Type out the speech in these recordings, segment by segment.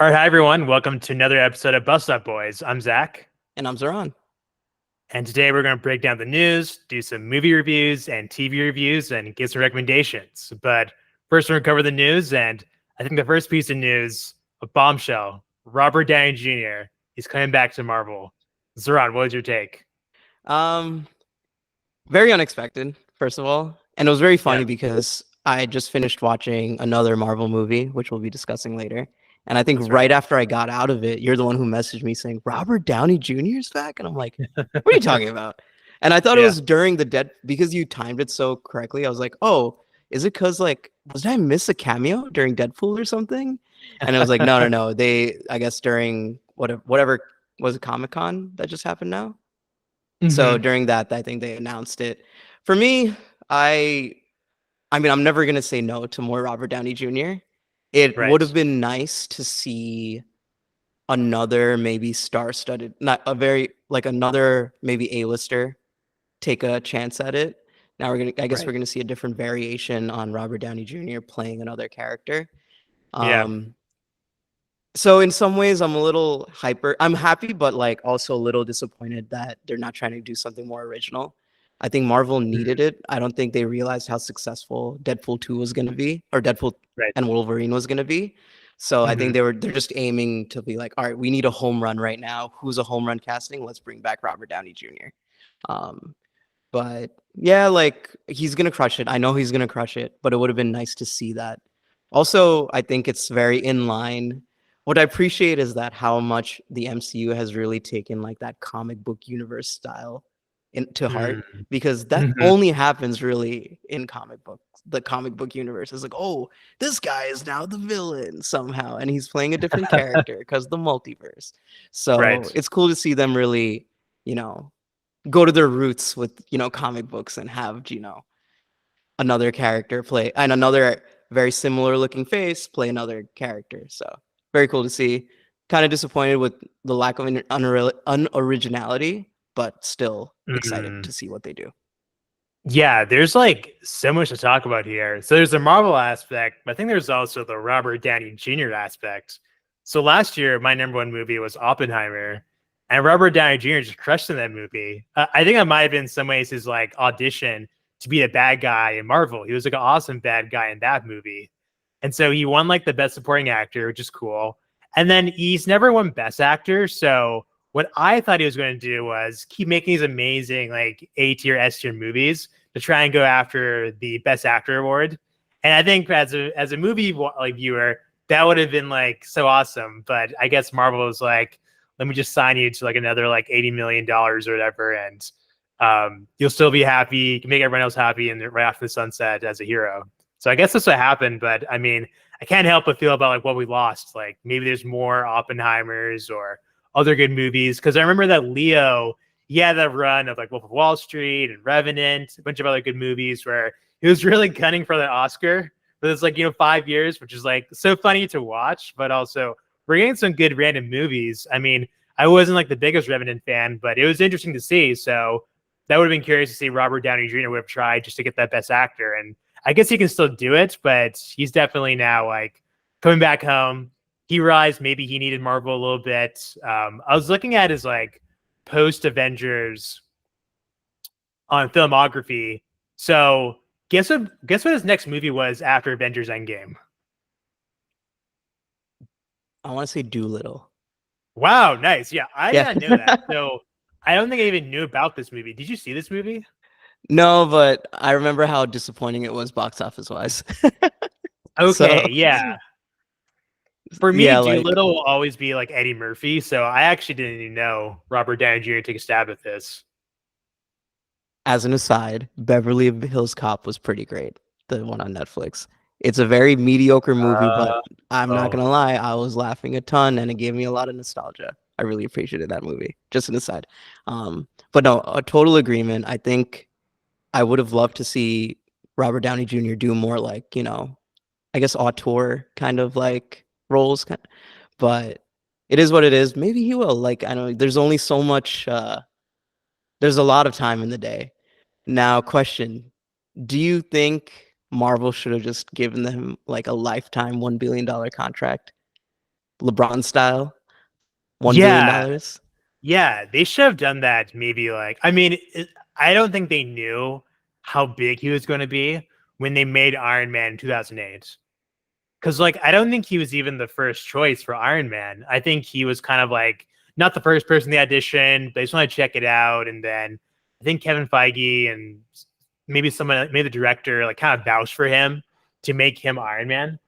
All right, hi everyone. Welcome to another episode of Bus Up Boys. I'm Zach, And I'm Zahran. and today we're going to break down the news, do some movie reviews and TV reviews, and give some recommendations. But first, we're going to cover the news, and I think the first piece of news, a bombshell: Robert Downey Jr. He's coming back to Marvel. Zahran, what was your take? Um, Very unexpected, first of all. And it was very Yeah, funny because I just finished watching another Marvel movie, which we'll be discussing later. And I think that's right. right after I got out of it, you're the one who messaged me saying, Robert Downey Jr. is back? And I'm like, what are you talking about? And I thought it Yeah. was during because you timed it so correctly. I was like, oh, is it because did I miss a cameo during Deadpool or something? And it was like, no. I guess during whatever was it, Comic-Con that just happened now? So Hmm. during that, I think they announced it. For me, I I mean, I'm never gonna say no to more Robert Downey Jr. It would have Right. been nice to see another maybe star-studded, not a very another maybe A-lister take a chance at it. Now I guess Right. we're gonna see a different variation on Robert Downey Jr. playing another character. Yeah. Um, so in some ways, I'm a little hyper. I'm happy, but also a little disappointed that they're not trying to do something more original. I think Marvel needed Mhm. it. I don't think they realized how successful Deadpool 2 was going to be, or Deadpool Right. and Wolverine was going to be. So I think Hmm. they're just aiming to be like, all right, we need a home run right now. Who's a home run casting? Let's bring back Robert Downey Jr. Um, but yeah, he's gonna crush it. I know he's gonna crush it, but it would have been nice to see that. Also, I think it's very in line. What I appreciate is that how much the MCU has really taken that comic book universe style to heart, because that Hmm. only happens really in comic books. The comic book universe is like, oh, this guy is now the villain somehow, and he's playing a different character because the multiverse. So Right. it's cool to see them really, you know, go to their roots with comic books and have another character play and another very similar looking face play another character. So very cool to see. Kind of disappointed with the lack of unoriginality, but still excited Mhm. to see what they do. Yeah, there's like so much to talk about here. So there's the Marvel aspect, but I think there's also the Robert Downey Jr. aspect. So last year, my number one movie was Oppenheimer, and Robert Downey Jr. just crushed in that movie. I think that might have been in some ways his like audition to be a bad guy in Marvel. He was like an awesome bad guy in that movie, and so he won like the best supporting actor, which is cool. And then he's never won Best Actor, so what I thought he was going to do was keep making these amazing like A tier, S tier movies to try and go after the Best Actor award. And I think as a movie like viewer, that would have been like so awesome. But I guess Marvel was like, let me just sign you to like another like $80 million or whatever, and you'll still be happy. You can make everyone else happy, and right after the sunset as a hero. So I guess that's what happened. But I mean, I can't help but feel about like what we lost. Like maybe there's more Oppenheimers or other good movies, because I remember that Leo, he had that run of like Wolf of Wall Street and Revenant, a bunch of other good movies where he was really gunning for that Oscar for this 5 years, which is like so funny to watch, but also we're getting some good random movies. I mean, I wasn't like the biggest Revenant fan, but it was interesting to see. So that would have been curious to see Robert Downey Jr. would have tried just to get that Best Actor, and I guess he can still do it, but he's definitely now like coming back home. He realized maybe he needed Marvel a little bit. I was looking at his like post Avengers on filmography. So guess what his next movie was after Avengers Endgame? I want to say Doolittle. Wow, nice. Yeah, I did Yeah. not know that. So I don't think I even knew about this movie. Did you see this movie? No, but I remember how disappointing it was box office wise. So Okay, yeah. For me, yeah, Doolittle will always be like Eddie Murphy. So I actually didn't even know Robert Downey Jr. take a stab at this. as an aside, Beverly Hills Cop was pretty great. The one on Netflix. It's a very mediocre movie, but Uh, I'm not oh, gonna lie, I was laughing a ton, and it gave me a lot of nostalgia. I really appreciated that movie. Just an aside, but no, a total agreement. I think I would have loved to see Robert Downey Jr. do more I guess auteur kind of roles, but it is what it is. Maybe he will. I know there's only so much. There's a lot of time in the day. Now, question: do you think Marvel should have just given them like a lifetime $1 billion contract? LeBron style, $1 billion Yeah, dollars. yeah, they should have done that. Maybe like, I mean, I don't think they knew how big he was going to be when they made Iron Man in 2008. Because like, I don't think he was even the first choice for Iron Man. I think he was kind of like not the first person they auditioned. They just want to check it out, and then I think Kevin Feige and maybe someone, maybe the director, like kind of vouched for him to make him Iron Man.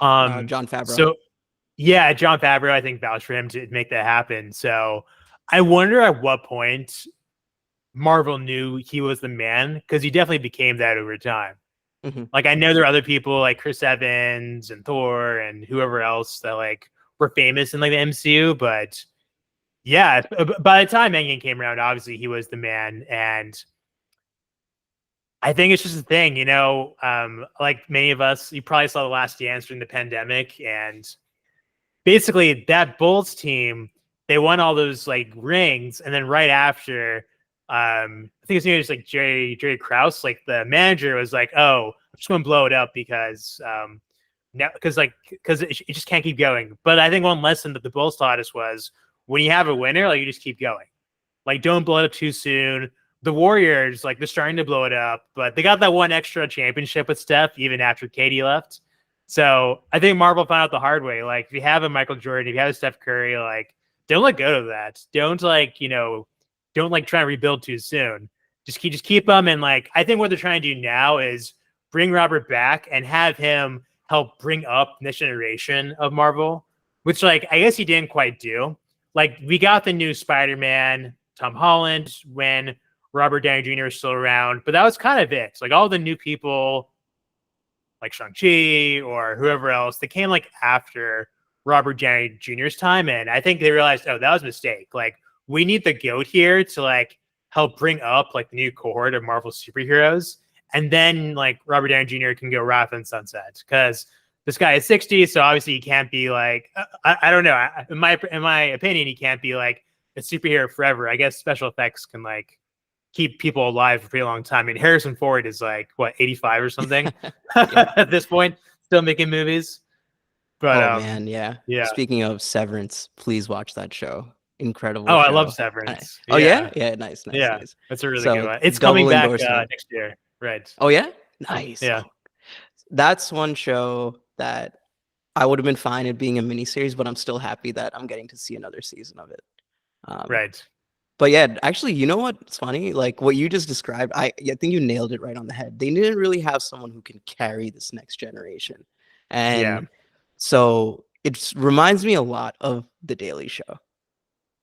John Favreau. So yeah, John Favreau, I think, vouched for him to make that happen. So I wonder at what point Marvel knew he was the man, because he definitely became that over time. Hmm. Like, I know there are other people like Chris Evans and Thor and whoever else that like were famous in like the MCU, but yeah, by the time Endgame came around, obviously he was the man. And I think it's just a thing, like many of us, you probably saw The Last Dance during the pandemic, and basically that Bulls team, they won all those like rings, and then right after, I think his name is like Jerry Krause, like the manager was like, "Oh, I'm just going to blow it up because now because it just can't keep going." But I think one lesson that the Bulls taught us was when you have a winner, like you just keep going, like don't blow it up too soon. The Warriors, like they're starting to blow it up, but they got that one extra championship with Steph even after Katie left. So I think Marvel found out the hard way. Like if you have a Michael Jordan, if you have a Steph Curry, like don't let go of that. Don't don't like try and rebuild too soon. Just keep them. And like I think what they're trying to do now is bring Robert back and have him help bring up this generation of Marvel, which like I guess he didn't quite do. Like we got the new Spider-Man, Tom Holland, when Robert Downey Jr. was still around, but that was kind of it. Like all the new people like Shang-Chi or whoever else, they came like after Robert Downey Jr.'s time. And I think they realized, oh, that was a mistake. Like we need the GOAT here to like help bring up like the new cohort of Marvel superheroes. And then like Robert Downey Jr. can go Wrath and Sunset, because this guy is 60. So obviously he can't be like, I don't know. In my opinion, he can't be like a superhero forever. I guess special effects can like keep people alive for a pretty long time. I mean, Harrison Ford is like what 85 or something Yeah. at this point, still making movies. But Oh man, yeah. yeah. Speaking of Severance, please watch that show. Incredible Oh, I love show. Severance. Oh yeah, Yeah, yeah, nice, nice, yeah, nice. that's a really good So one. It's coming double back endorsement. next year, right? Oh yeah, nice. Yeah, Oh, that's one show that I would have been fine it being a miniseries, but I'm still happy that I'm getting to see another season of it. Um, right. but yeah, actually, you know what's funny? Like what you just described, I think you nailed it right on the head. They didn't really have someone who can carry this next generation, Yeah. and so it reminds me a lot of The Daily Show,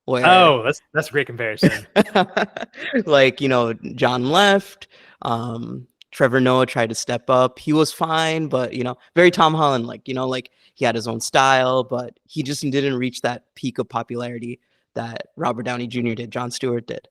where Oh, that's a great comparison. like John left, Trevor Noah tried to step up. He was fine, but very Tom Holland, like like he had his own style, but he just didn't reach that peak of popularity that Robert Downey Jr. did, Jon Stewart did.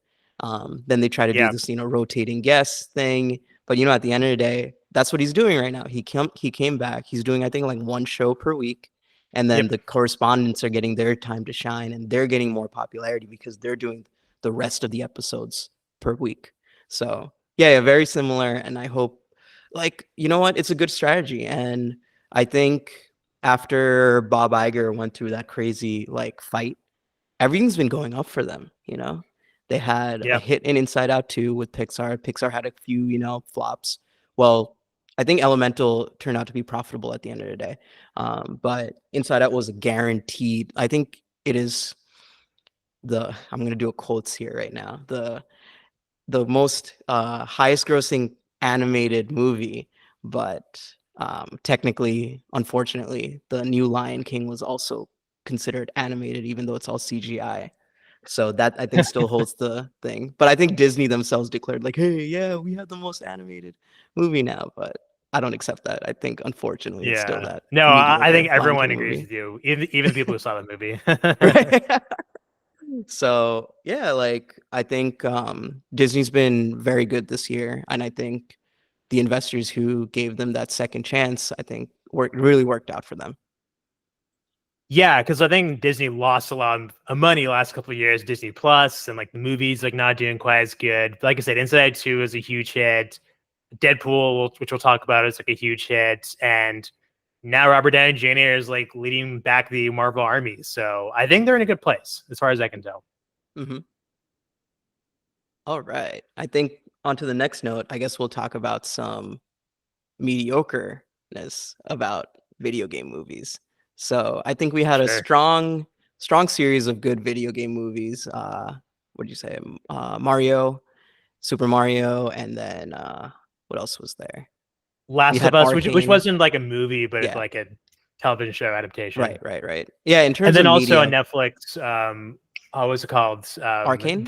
Then they try to do Yeah. this rotating guest thing, but at the end of the day, that's what he's doing right now. He came back, he's doing I think like one show per week, and then Yep. the correspondents are getting their time to shine, and they're getting more popularity because they're doing the rest of the episodes per week. So yeah, very similar. And I hope, like, you know what, it's a good strategy. And I think after Bob Iger went through that crazy like fight, everything's been going up for them. They had a Yeah. hit in Inside Out 2 with Pixar. Pixar had a few flops. Well, I think Elemental turned out to be profitable at the end of the day. But Inside Out was a guaranteed. I think it is I'm going to do a quotes here right now. The most highest grossing animated movie, but technically, unfortunately, the new Lion King was also considered animated, even though it's all CGI. So that I think still holds the thing. But I think Disney themselves declared like, hey, yeah, we have the most animated movie now. But I don't accept that. I think unfortunately it's still Yeah. that No, I mediocre think Lion everyone King agrees movie. with you, even the people who saw the movie. Right. So yeah, like I think Disney's been very good this year, and I think the investors who gave them that second chance, I think really worked out for them. Yeah, because I think Disney lost a lot of money last couple of years. Disney Plus and like the movies like not doing quite as good. But like I said, Inside 2 is a huge hit. Deadpool, which we'll talk about, is like a huge hit, and now Robert Downey Jr. is like leading back the Marvel army. So I think they're in a good place as far as I can tell. Mm-hmm. All right. I think on to the next note, I guess we'll talk about some mediocreness about video game movies. So I think we had a Sure. strong series of good video game movies. What did you say? Mario, Super Mario, and then what else was there? We Last had of Us, which Arcane. wasn't like a movie, but Yeah. like a television show adaptation. Right. Yeah, in And terms then of also on media, Netflix, what's it called? Arcane.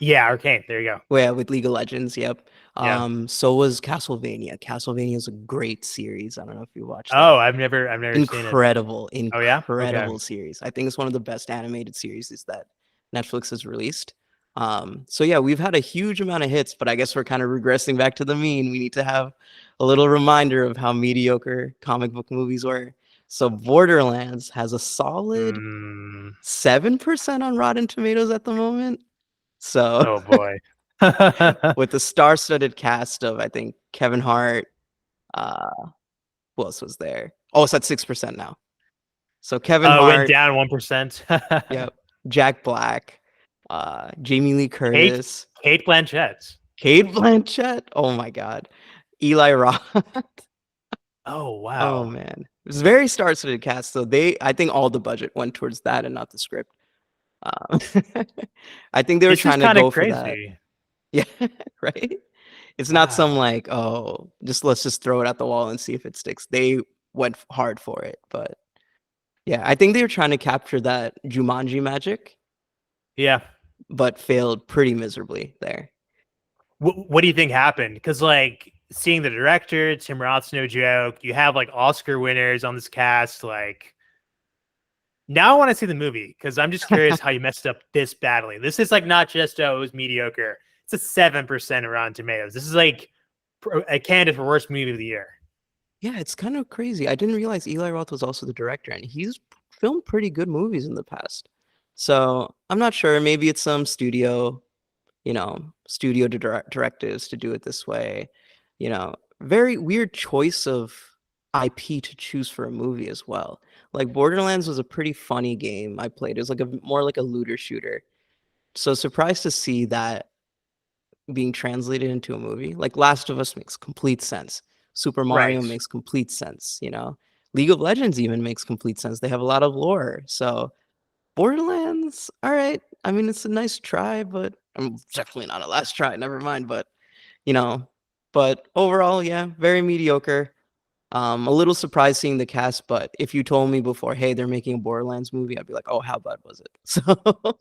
Arcane. There you go. Well, yeah, with League of Legends, yep. Yeah. So was Castlevania. Castlevania is a great series. I don't know if you watched Oh, that. I've never seen it. Incredible, Oh yeah. Okay. incredible series. I think it's one of the best animated series that Netflix has released. So yeah, we've had a huge amount of hits, but I guess we're kind of regressing back to the mean. We need to have a little reminder of how mediocre comic book movies were. So Borderlands has a solid Mm, 7% on Rotten Tomatoes at the moment. So oh boy. with the star-studded cast of, I think, Kevin Hart, uh, who else was there? Oh, it's at 6% now. So Kevin Oh, it went Hart, down 1%. yep, Jack Black, Jamie Lee Kate Curtis, Kate Blanchett. Cate Blanchett. Oh my God, Eli Roth. Oh Oh wow. man, it was very star-studded cast. So I think all the budget went towards that and not the script. Uh, I think they were This is trying to kind of go for that. crazy. Yeah, right. It's not some Wow. like, oh, let's just throw it at the wall and see if it sticks. They went hard for it, but yeah, I think they were trying to capture that Jumanji magic, Yeah. but failed pretty miserably there. What do you think happened? Because like seeing the director, Tim Roth's no joke. You have like Oscar winners on this cast. Like now I want to see the movie because I'm just curious how you messed up this badly. This is like not just it was mediocre. It's a 7% around Tomatoes. This is like a candidate for worst movie of the year. Yeah, it's kind of crazy. I didn't realize Eli Roth was also the director, and he's filmed pretty good movies in the past. So I'm not sure. Maybe it's some studio directives to do it this way. Very weird choice of IP to choose for a movie as well. Like Borderlands was a pretty funny game I played. It was like more like a looter shooter. So surprised to see that being translated into a movie. Like Last of Us makes complete sense. Super Mario Right. makes complete sense. League of Legends even makes complete sense. They have a lot of lore. So Borderlands, all right. I mean, it's a nice try, but I'm definitely not a last try. Never mind. You know, but overall, yeah, very mediocre. A little surprised seeing the cast, but if you told me before, hey, they're making a Borderlands movie, I'd be like, oh, how bad was it? So, oh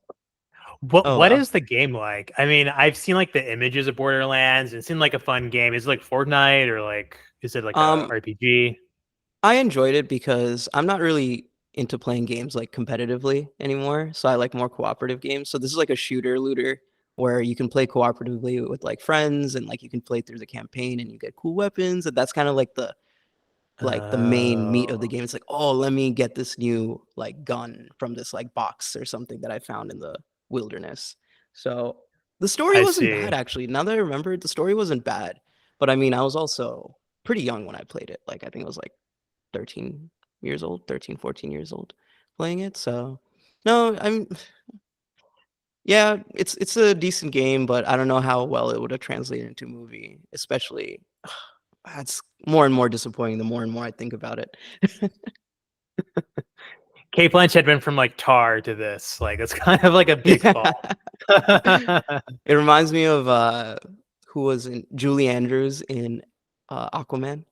What well. is the game like? I mean, I've seen like the images of Borderlands and it seemed like a fun game. Is it like Fortnite or like is it like a Um, RPG? I enjoyed it because I'm not really into playing games like competitively anymore. So I like more cooperative games. So this is like a shooter looter where you can play cooperatively with like friends and like you can play through the campaign and you get cool weapons. And that's kind of like the main meat of the Oh, game. It's like, oh, let me get this new like gun from this like box or something that I found in the wilderness. So the story I wasn't bad see. actually. Now that I remember it, the story wasn't bad. But I mean, I was also pretty young when I played it. Like I think I was like 13 years old, 13, 14 years old playing it. So no, I'm yeah, it's a decent game, but I don't know how well it would have translated into a movie, especially that's more and more disappointing the more and more I think about it. Kate Blanchett went from like Tar to this. Like it's kind of like a big Yeah. fall. It reminds me of who was in Julie Andrews in Aquaman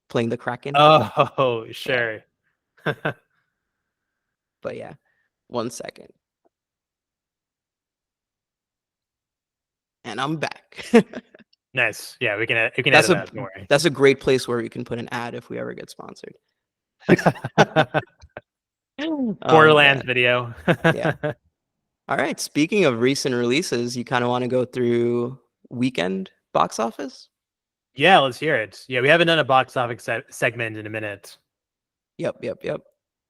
playing the Kraken. Oh, Yeah, sure. but yeah, 1 second. And I'm back. Nice. Yeah, we can That's edit a that. Don't worry. that's a great place where we can put an ad if we ever get sponsored. Oh Borderlands man. video. Yeah. All right. Speaking of recent releases, you kind of want to go through weekend box office? Yeah, let's hear it. Yeah, we haven't done a box office segment in a minute. Yep.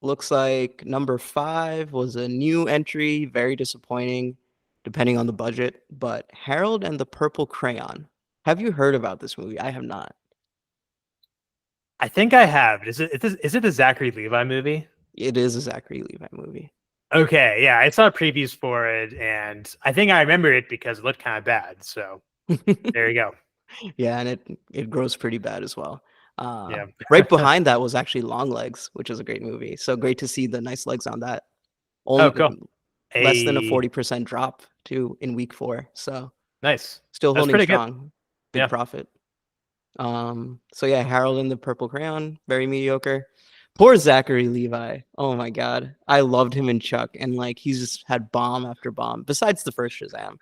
Looks like number 5 was a new entry, very disappointing, depending on the budget, but Harold and the Purple Crayon. Have you heard about this movie? I have not. I think I have. Is it the Zachary Levi movie? It is a Zachary Levi movie. Okay, yeah, I saw previews for it, and I think I remember it because it looked kind of bad. So there you go. Yeah, and it grows pretty bad as well. Yeah. Right behind that was actually Long Legs, which is a great movie. So great to see the nice legs on that. Oh, Only cool. less than a A 40% drop too in week 4. So nice. still That's holding pretty good. strong. Big Yeah. profit. So yeah, Harold and the Purple Crayon, very mediocre. Poor Zachary Levi. Oh my god. I loved him in Chuck, and like he's just had bomb after bomb, besides the first Shazam.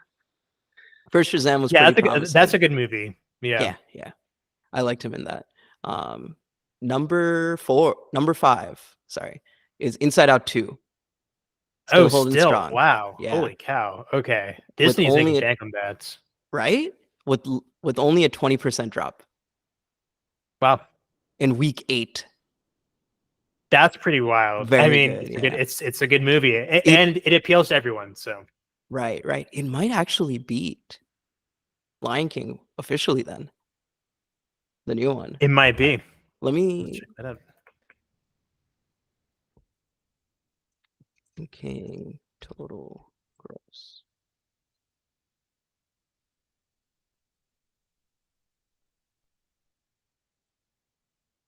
First Shazam was Yeah, pretty that's promising. a good movie. Yeah. Yeah, yeah. I liked him in that. Um number 5, sorry, is Inside Out 2. Oh, Still holding still. strong. Wow. Yeah. Holy cow. Okay. With Disney's making only a bank on that. right? With only a 20% drop Wow. in week 8. That's pretty wild. I Very mean, good. it's a good Yeah. it's a good movie. It And it appeals to everyone. So right. It might actually beat Lion King officially then. The new one. it might be. Let Let's me check that out. King total gross.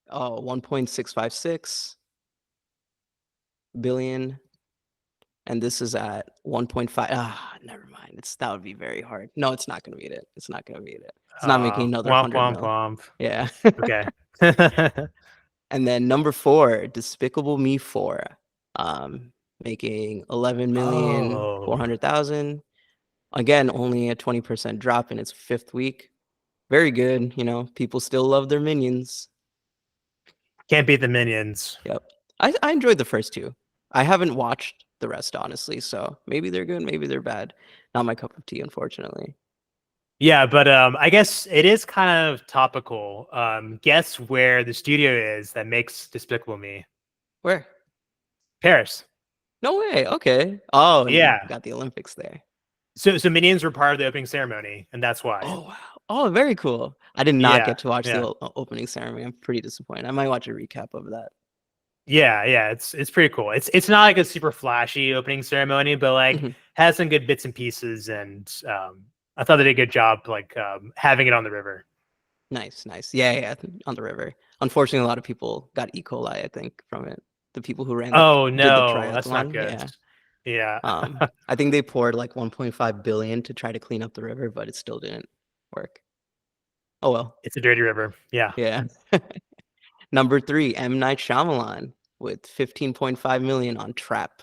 Oh, 1.656 billion. And this is at 1.5. Never mind. That would be very hard. No, it's not gonna beat it. It's not gonna beat it. It's not making another Womp 100 womp mil. womp. Yeah. Okay. And then number 4, Despicable Me 4, making 11,400,000. Again, only a 20% drop in its 5th week. Very good. People still love their Minions. Can't beat the Minions. Yep. I enjoyed the first 2. I haven't watched the rest, honestly. So maybe they're good, maybe they're bad. Not my cup of tea, unfortunately. Yeah, but I guess it is kind of topical. Guess where the studio is that makes Despicable Me? Where? Paris. No way. Okay. Oh, and Yeah. got the Olympics there. So Minions were part of the opening ceremony, and that's why. Oh, wow. Oh, very cool. I did not Yeah. get to watch the Yeah. opening ceremony. I'm pretty disappointed. I might watch a recap of that. Yeah, it's pretty cool. It's not like a super flashy opening ceremony, but like Mhm. has some good bits and pieces, and I thought they did a good job like having it on the river. Nice. Yeah, on the river. Unfortunately, a lot of people got E. coli, I think, from it. The people who Oh did the no, that's not triathlon. good. Yeah. Yeah. I think they poured like 1.5 billion to try to clean up the river, but it still didn't work. Oh well. It's a dirty river. Yeah. Yeah. Number 3, M. Night Shyamalan with 15.5 million on Trap.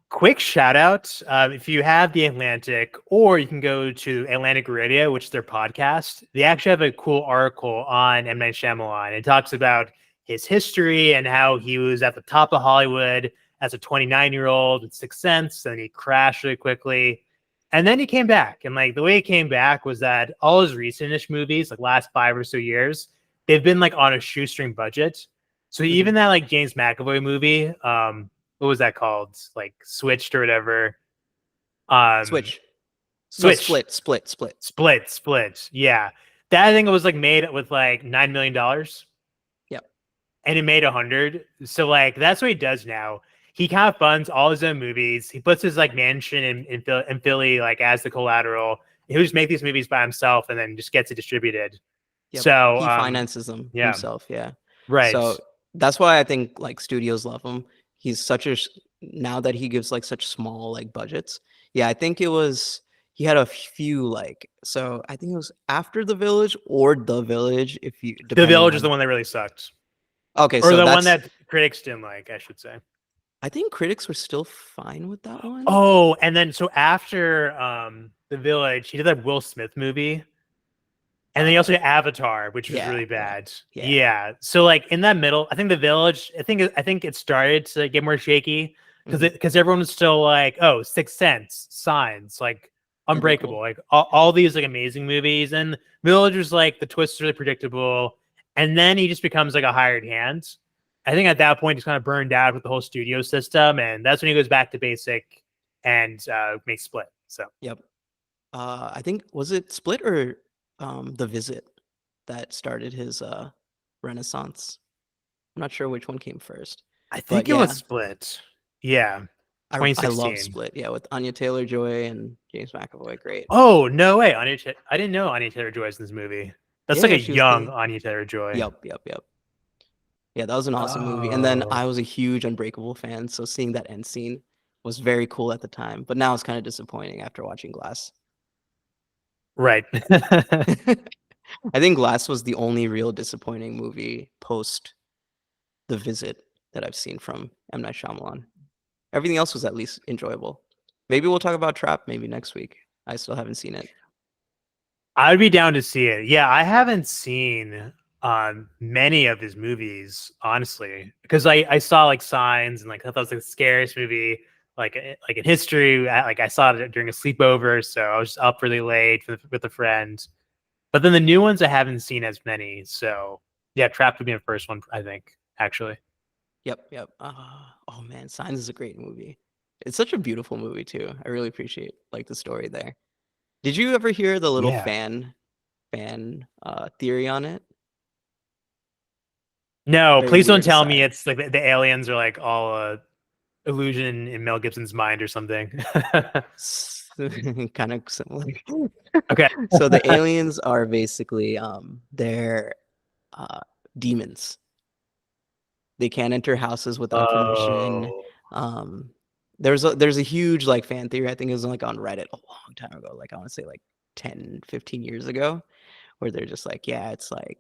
Quick shout out. If you have the Atlantic, or you can go to Atlantic Radio, which is their podcast. They actually have a cool article on M. Night Shyamalan. It talks about his history and how he was at the top of Hollywood as a 29-year-old with Sixth Sense, and he crashed really quickly. And then he came back. And like the way he came back was that all his recentish movies, like last 5 or so years, they've been like on a shoestring budget. So even that like James McAvoy movie, what was that called? Like Switched or whatever. Switch. No, Switch. Split. Yeah. That I think it was like made with like $9 million. Yep. And it made 100. So like that's what he does now. He kind of funds all his own movies. He puts his like mansion in Philly like as the collateral. He'll just make these movies by himself and then just gets it distributed. Yep. So He finances them yeah. himself. Yeah. Right. So that's why I think like studios love him. He's now that he gives like such small like budgets. Yeah, I think he had a few like, so I think it was After the Village or The Village, if you The depending Village is on. the one that really sucked. Okay, Or so the one that's that critics didn't like, I should say. I think critics were still fine with that one. Oh, and then so after The Village, he did that Will Smith movie. And then he also did Avatar, which was really bad. Yeah. So like in that middle, I think The Village, I think it started to get more shaky because everyone was still like, oh, Sixth Sense, Signs, like Unbreakable, Cool. like all these like amazing movies. And Village was like the twist is really predictable. And then he just becomes like a hired hand. I think at that point he's kind of burned out with the whole studio system, and that's when he goes back to basic and makes Split. So Yep. I think was it Split or The Visit that started his renaissance. I'm not sure which one came first, I but think it was yeah, Split. Yeah, I love 2016. Split. Yeah, with Anya Taylor-Joy and James McAvoy, great. Oh no way! I didn't know Anya Taylor Joy's in this movie. That's Yeah, like yeah, a she was young the. Anya Taylor Joy. Yep, yep, yep. Yeah, that was an awesome movie. And then Oh, I was a huge Unbreakable fan, so seeing that end scene was very cool at the time. But now it's kind of disappointing after watching Glass. right. I think Glass was the only real disappointing movie post The Visit that I've seen from M. Night Shyamalan. Everything else was at least enjoyable. Maybe we'll talk about Trap maybe next week. I still haven't seen it. I'd be down to see it. Yeah, I haven't seen many of his movies, honestly, because I saw like Signs and like I thought it was like the scariest movie like in history. Like I saw it during a sleepover, so I was up really late with a friend. But then the new ones I haven't seen as many. So yeah, Trapped would be the first one, I think, actually. Yep, yep. Oh man, Signs is a great movie. It's such a beautiful movie too. I really appreciate like the story there. Did you ever hear the little Yeah. fan theory on it? No, Very please don't weird tell me aside. it's like the aliens are like all illusion in Mel Gibson's mind or something. Kind of similar. Okay. So the aliens are basically they're uh demons. They can't enter houses without permission. Oh, Um there's a huge like fan theory. I think it was like on Reddit a long time ago. Like I want to say like 10, 15 years ago, where they're just like, yeah, it's like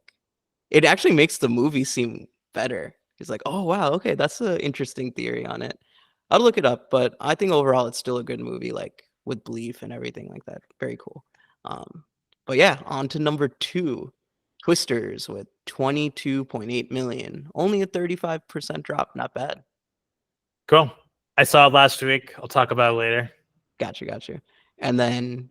it actually makes the movie seem better. It's like, oh wow, okay, that's an interesting theory on it. I'll look it up, but I think overall it's still a good movie, like with belief and everything like that. Very cool. But yeah, on to number two, Twisters with 22.8 million, only a 35% drop. Not bad. cool. I saw it last week. I'll talk about it later. Gotcha. And then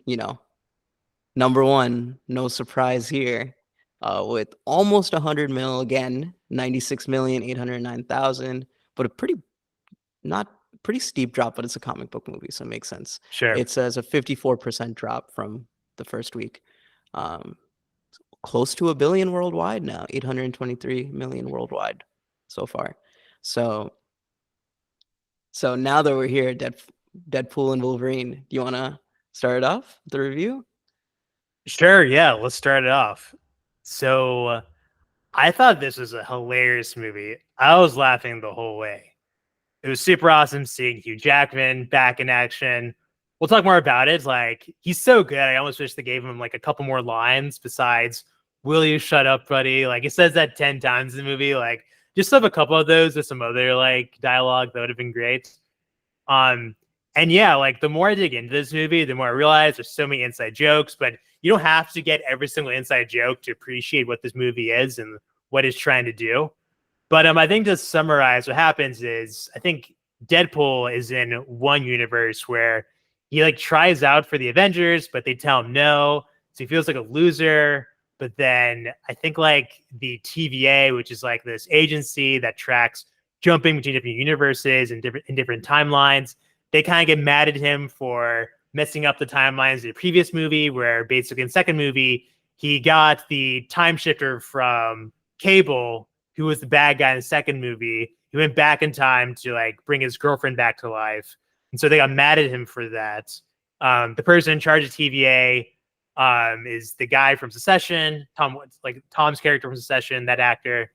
number one, no surprise here, with almost 100 mil again, 96,809,000, but a not pretty steep drop, but it's a comic book movie, so it makes sense. Sure. It says a 54% drop from the first week. Um, Close to a billion worldwide now, 823 million worldwide so far. So now that we're here, Deadpool and Wolverine, do you want to start it off the review? Sure. Yeah. Let's start it off. So I thought this was a hilarious movie. I was laughing the whole way. It was super awesome seeing Hugh Jackman back in action. We'll talk more about it. Like, he's so good. I almost wish they gave him like a couple more lines besides, "Will you shut up, buddy?" Like, he says that 10 times in the movie. Like, just have a couple of those with some other like dialogue that would have been great. Um, and yeah, like the more I dig into this movie, the more I realize there's so many inside jokes, but you don't have to get every single inside joke to appreciate what this movie is and what it's trying to do. But I think to summarize, what happens is I think Deadpool is in one universe where he like tries out for the Avengers, but they tell him no, so he feels like a loser. But then I think like the TVA, which is like this agency that tracks jumping between different universes and different timelines, they kind of get mad at him for messing up the timelines of the previous movie, where basically in the second movie he got the time shifter from Cable, who was the bad guy in the second movie. He went back in time to like bring his girlfriend back to life, and so they got mad at him for that. The person in charge of TVA is the guy from Succession, Tom's character from Succession, that actor.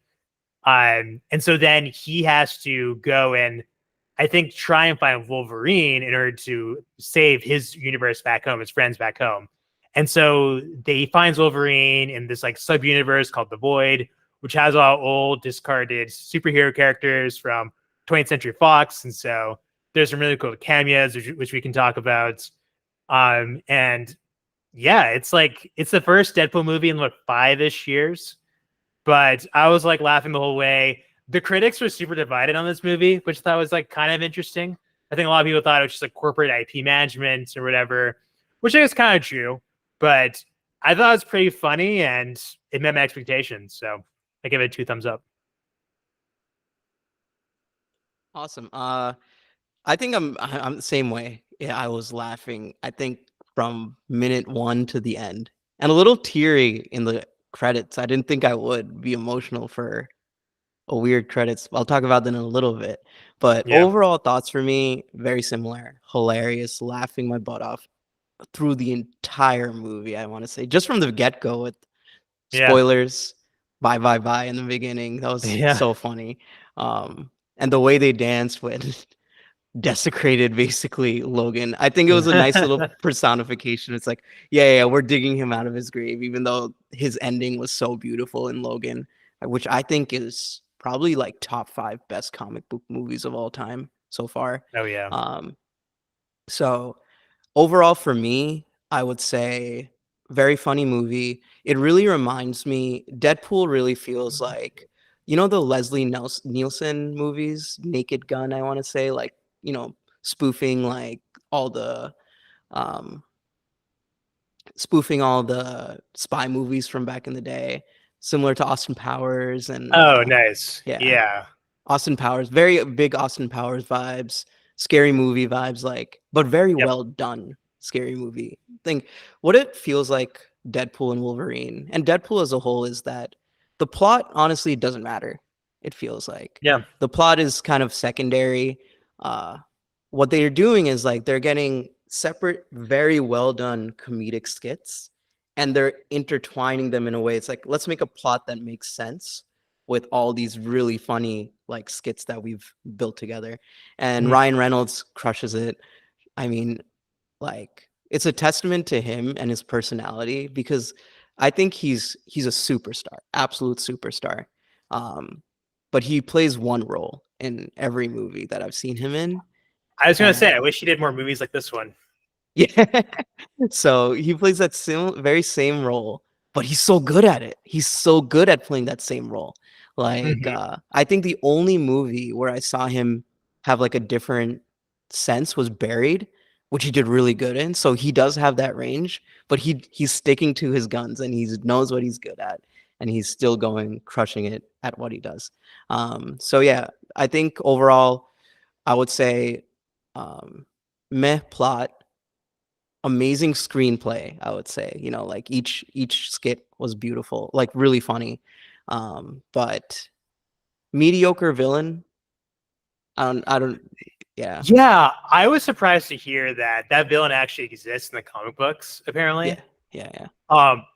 And so then he has to go and I think try and find Wolverine in order to save his universe back home, his friends back home. And so he finds Wolverine in this like sub universe called the Void, which has all old discarded superhero characters from 20th Century Fox. And so there's some really cool cameos, which we can talk about. And yeah, it's the first Deadpool movie in what 5-ish years, but I was like laughing the whole way. The critics were super divided on this movie, which I thought was like kind of interesting. I think a lot of people thought it was just like corporate IP management or whatever, which I guess kind of true. But I thought it was pretty funny and it met my expectations. So I give it 2 thumbs up. Awesome. I think I'm the same way. Yeah, I was laughing. I think from minute one to the end, and a little teary in the credits. I didn't think I would be emotional for a weird credits. I'll talk about that in a little bit. But Yeah. overall thoughts for me, very similar. Hilarious, laughing my butt off through the entire movie, I want to say. Just from the get-go with Yeah. spoilers, bye bye bye in the beginning. That was Yeah. so funny. And the way they danced when desecrated basically Logan. I think it was a nice little personification. It's like, yeah, we're digging him out of his grave, even though his ending was so beautiful in Logan, which I think is probably like top 5 best comic book movies of all time so far. Oh yeah. Um, so overall for me, I would say very funny movie. It really reminds me, Deadpool really feels like, the Leslie Nielsen movies, Naked Gun, I want to say, like, spoofing like all the um spoofing all the spy movies from back in the day, similar to Austin Powers and Oh, nice. yeah, Yeah. Austin Powers, very big Austin Powers vibes, scary movie vibes, like, but very Yep. well done scary movie. Think what it feels like Deadpool and Wolverine and Deadpool as a whole is that the plot honestly doesn't matter. It feels like Yeah. the plot is kind of secondary. Uh, what they're doing is like they're getting separate, very well done comedic skits and they're intertwining them in a way. It's like, let's make a plot that makes sense with all these really funny like skits that we've built together. And Mhm. Ryan Reynolds crushes it. I mean, like it's a testament to him and his personality because I think he's a superstar, absolute superstar. Um, but he plays one role in every movie that I've seen him in. I was gonna say, I And wish he did more movies like this one. yeah. So he plays that very same role, but he's so good at it. He's so good at playing that same role. Like Mhm. I think the only movie where I saw him have like a different sense was Buried, which he did really good in. So he does have that range, but he's sticking to his guns and he knows what he's good at and he's still going crushing it at what he does. So yeah, I think overall I would say meh plot, amazing screenplay, I would say. Like each skit was beautiful, like really funny. But mediocre villain. I don't yeah. Yeah, I was surprised to hear that that villain actually exists in the comic books, Yeah. apparently. Yeah.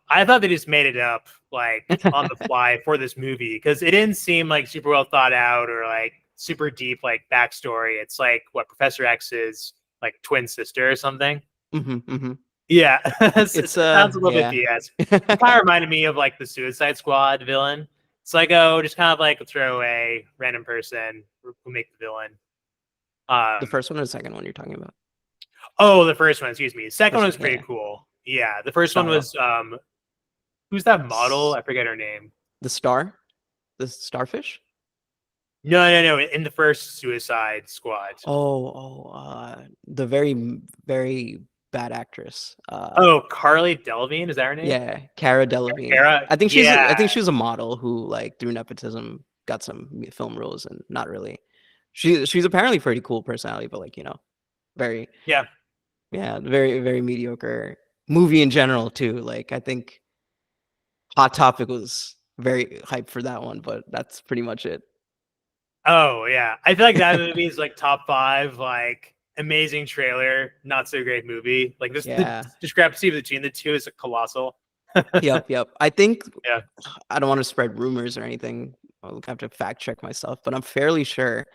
I thought they just made it up like on the Yeah. fly for this movie because it didn't seem like super well thought out or like super deep like backstory. It's like what Professor X's like twin sister or something. Hmm. Yeah, it It's sounds a little bit yeah. BS. It kind of reminded me of like the Suicide Squad villain. It's like, oh, just kind of like a throwaway random person who make the villain. The Um, first one or the second one you're talking about? oh, the first one, excuse me. The second one First was one, pretty yeah. cool. Yeah, the first one Starro. was who's that model? S- I forget her name. The star? The starfish? No. In the first Suicide Squad. The very bad actress. Oh, Carly Delevingne, is that her name? Yeah, Cara Delevingne. Kara. I think Yeah, I think she was a model who like through nepotism got some film roles and not really. She's apparently pretty cool personality, but like, very yeah. yeah, very very mediocre movie in general too. Like I think Hot Topic was very hyped for that one, but that's pretty much it. Oh, yeah. I feel like that movie is like top five, like amazing trailer, not so great movie. Like this, the Yeah. discrepancy between the two is colossal. Yep. I think Yeah. I don't want to spread rumors or anything. I'll have to fact check myself, but I'm fairly sure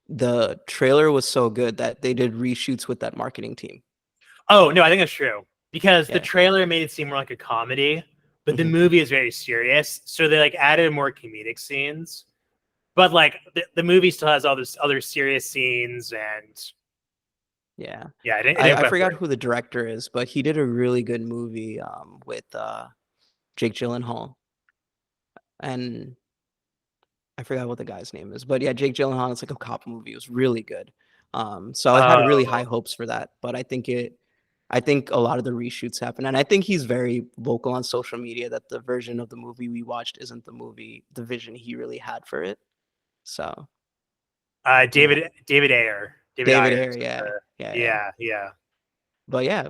the trailer was so good that they did reshoots with that marketing team. Oh no, I think that's true because the Yeah. trailer made it seem more like a comedy, but the Hmm. movie is very serious. So they like added more comedic scenes, but like the movie still has all this other serious scenes, and Yeah. yeah, it I didn't quite forgot work. who the director is, but he did a really good movie with Jake Gyllenhaal. And I forgot what the guy's name is. But yeah, Jake Gyllenhaal, it's like a cop movie. It was really good. So I had really high Oh, hopes for that. But I think a lot of the reshoots happen. And I think he's very vocal on social media that the version of the movie we watched isn't the vision he really had for it. So yeah. David Ayer, David David Ayer. Ayer, yeah. Yeah. Yeah. Yeah. But yeah,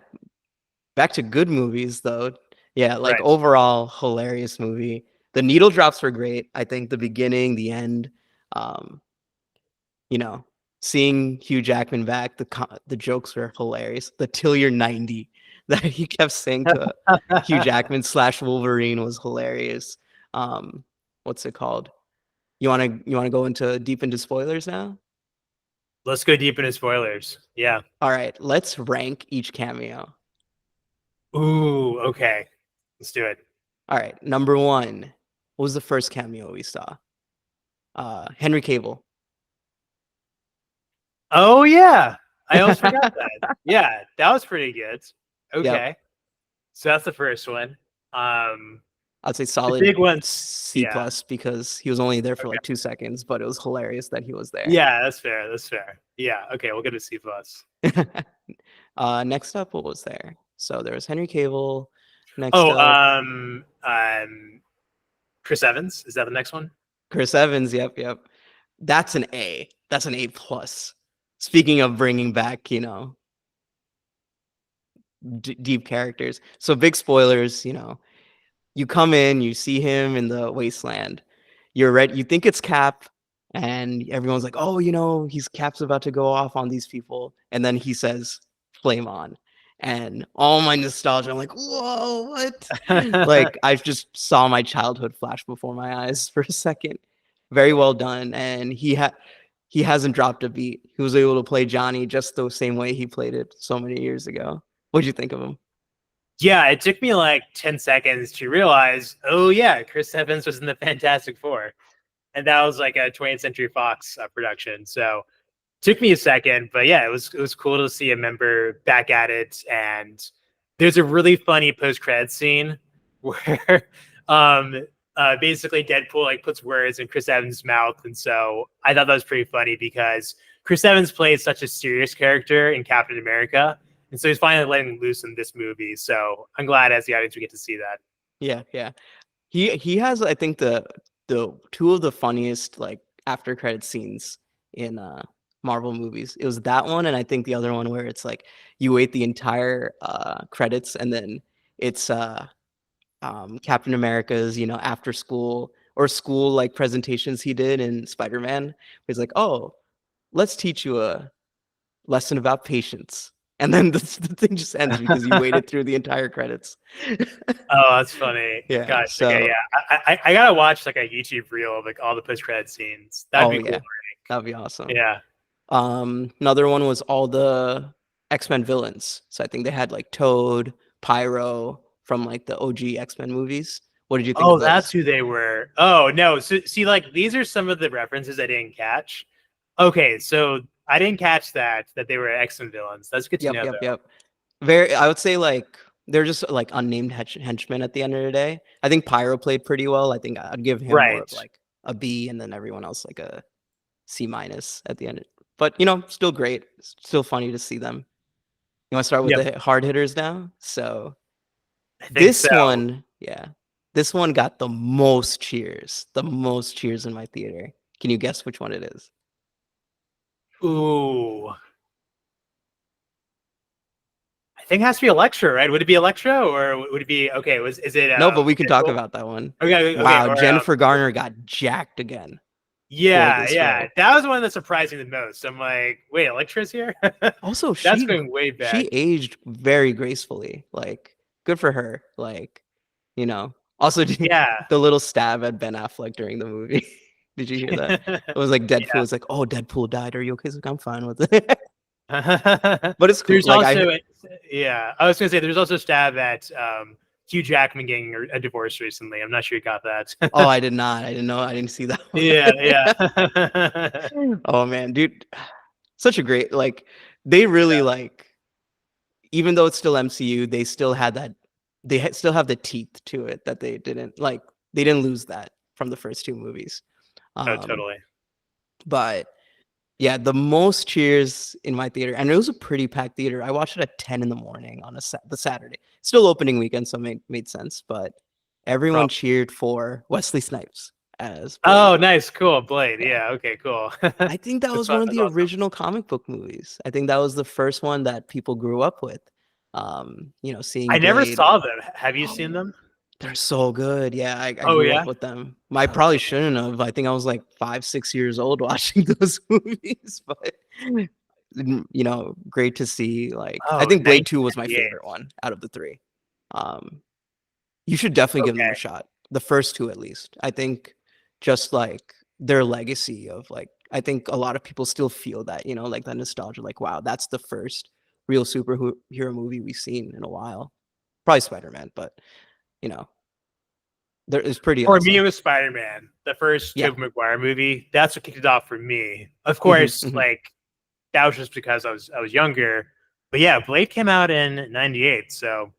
back to good movies though. Yeah, like Right. overall hilarious movie. The needle drops were great. I think the beginning, the end, um, you know, seeing Hugh Jackman back, the jokes were hilarious. The "till you're 90" that he kept saying to Hugh Jackman slash Wolverine was hilarious. Um, what's it called? You wanna go into deep into spoilers now? Let's go deep into spoilers. Yeah. All right, let's rank each cameo. Ooh, okay. Let's do it. All right, number one. What was the first cameo we saw? Henry Cable. Oh yeah. I almost forgot that. Yeah, that was pretty good. Yep. Okay. So that's the first one. Um I'd say the solid big one, C yeah. plus because he was only there for Okay. like 2 seconds, but it was hilarious that he was there. Yeah, that's fair. That's fair. Yeah. Okay, we'll get a C plus. Next up, what was there? So there was Henry Cable. Next Oh, up, Chris Evans. Is that the next one? Chris Evans. Yep, yep. That's an A. That's an A plus. Speaking of bringing back, deep characters. So big spoilers. You come in, you see him in the wasteland. You're ready. You think it's Cap, and everyone's like, "Oh, he's Cap's about to go off on these people," and then he says, "Flame on," and all my nostalgia. I'm like, "Whoa, what?" Like I just saw my childhood flash before my eyes for a second. Very well done, and he hasn't dropped a beat. He was able to play Johnny just the same way he played it so many years ago. What'd you think of him? Yeah, it took me like 10 seconds to realize, oh yeah, Chris Evans was in the Fantastic Four. And that was like a 20th Century Fox production. So took me a second, but yeah, it was cool to see a member back at it. And there's a really funny post-credits scene where basically Deadpool like puts words in Chris Evans' mouth. And so I thought that was pretty funny because Chris Evans plays such a serious character in Captain America. And so he's finally letting loose in this movie. So I'm glad as the audience we get to see that. Yeah, yeah. He has, I think, the two of the funniest like after credit scenes in Marvel movies. It was that one, and I think the other one where it's like you wait the entire credits, and then it's Captain America's after school or school like presentations he did in Spider-Man. He's like, "Oh, let's teach you a lesson about patience." And then the thing just ends because you waited through the entire credits. Oh, that's funny. Yeah. Gosh. Okay. So, Yeah. I gotta watch like a YouTube reel of like all the post credit scenes. That'd oh be cool. yeah, that'd be awesome. Yeah. Another one was all the X-Men villains. So I think they had like Toad, Pyro from like the OG X-Men movies. What did you think of Oh, that's those? who they were. Oh no. So see, like these are some of the references I didn't catch. Okay, so I didn't catch that they were X-Men villains. That's good to Yep, know yep, though. yep. I would say like they're just like unnamed henchmen at the end of the day. I think Pyro played pretty well. I think I'd give him more of Right. like a B, and then everyone else like a C minus at the end. But still great. Still funny to see them. You want to start with Yep. the hard hitters now? So I think this so. one, yeah, this one got the most cheers in my theater. Can you guess which one it is? Ooh. I think it has to be Electro, right? Would it be Electro or would it be okay? Is it No, but we can talk Deadpool? about that one. Okay, Wow, or Jennifer Garner got jacked again for yeah, this yeah. role. That was the one that surprised me the most. I'm like, wait, Electra's here? Also, That's going way she back. aged very gracefully. Like, good for her. Like, Also, Yeah. the little stab at Ben Affleck during the movie. Did you hear that? It was like Deadpool was like, "Oh, Deadpool died. Are you okay?" He's like, "I'm fine with it." But it's cool. There's Like also yeah, I was gonna say there's also a stab at Hugh Jackman getting a divorce recently. I'm not sure you got that. Oh, I did not. I didn't know. I didn't see that one. Yeah, yeah. Oh man, dude, such a great like. They really like, even though it's still MCU, they still had that. Still have the teeth to it that they didn't like. They didn't lose that from the first two movies. Oh, totally. But yeah, the most cheers in my theater, and it was a pretty packed theater. I watched it at 10 in the morning on the Saturday. Still opening weekend, so it made sense. But everyone cheered for Wesley Snipes as Blade. Oh, nice, cool, Blade. Yeah, okay, cool. I think that was one of the original comic book movies. I think that was the first one that people grew up with. Seeing I never Blade. saw them. Have you seen them? They're so good. Yeah, I Oh grew up yeah. with them. I probably shouldn't have. I think I was like 5, 6 years old watching those movies, but great to see. Like, I Oh, think Blade 2 was my 1998. favorite one out of the three. Um, you should definitely give them a Okay. shot. The first two, at least. I think just like their legacy of like, I think a lot of people still feel that, like that nostalgia. Like, wow, that's the first real superhero movie we've seen in a while. Probably Spider-Man, but you know, it's pretty For me, it awesome. was Spider-Man, the first Yeah. Tobey Maguire movie. That's what kicked it off for me. Of Mhm, course, mhm. like that was just because I was younger. But yeah, Blade came out in '98, so Yeah.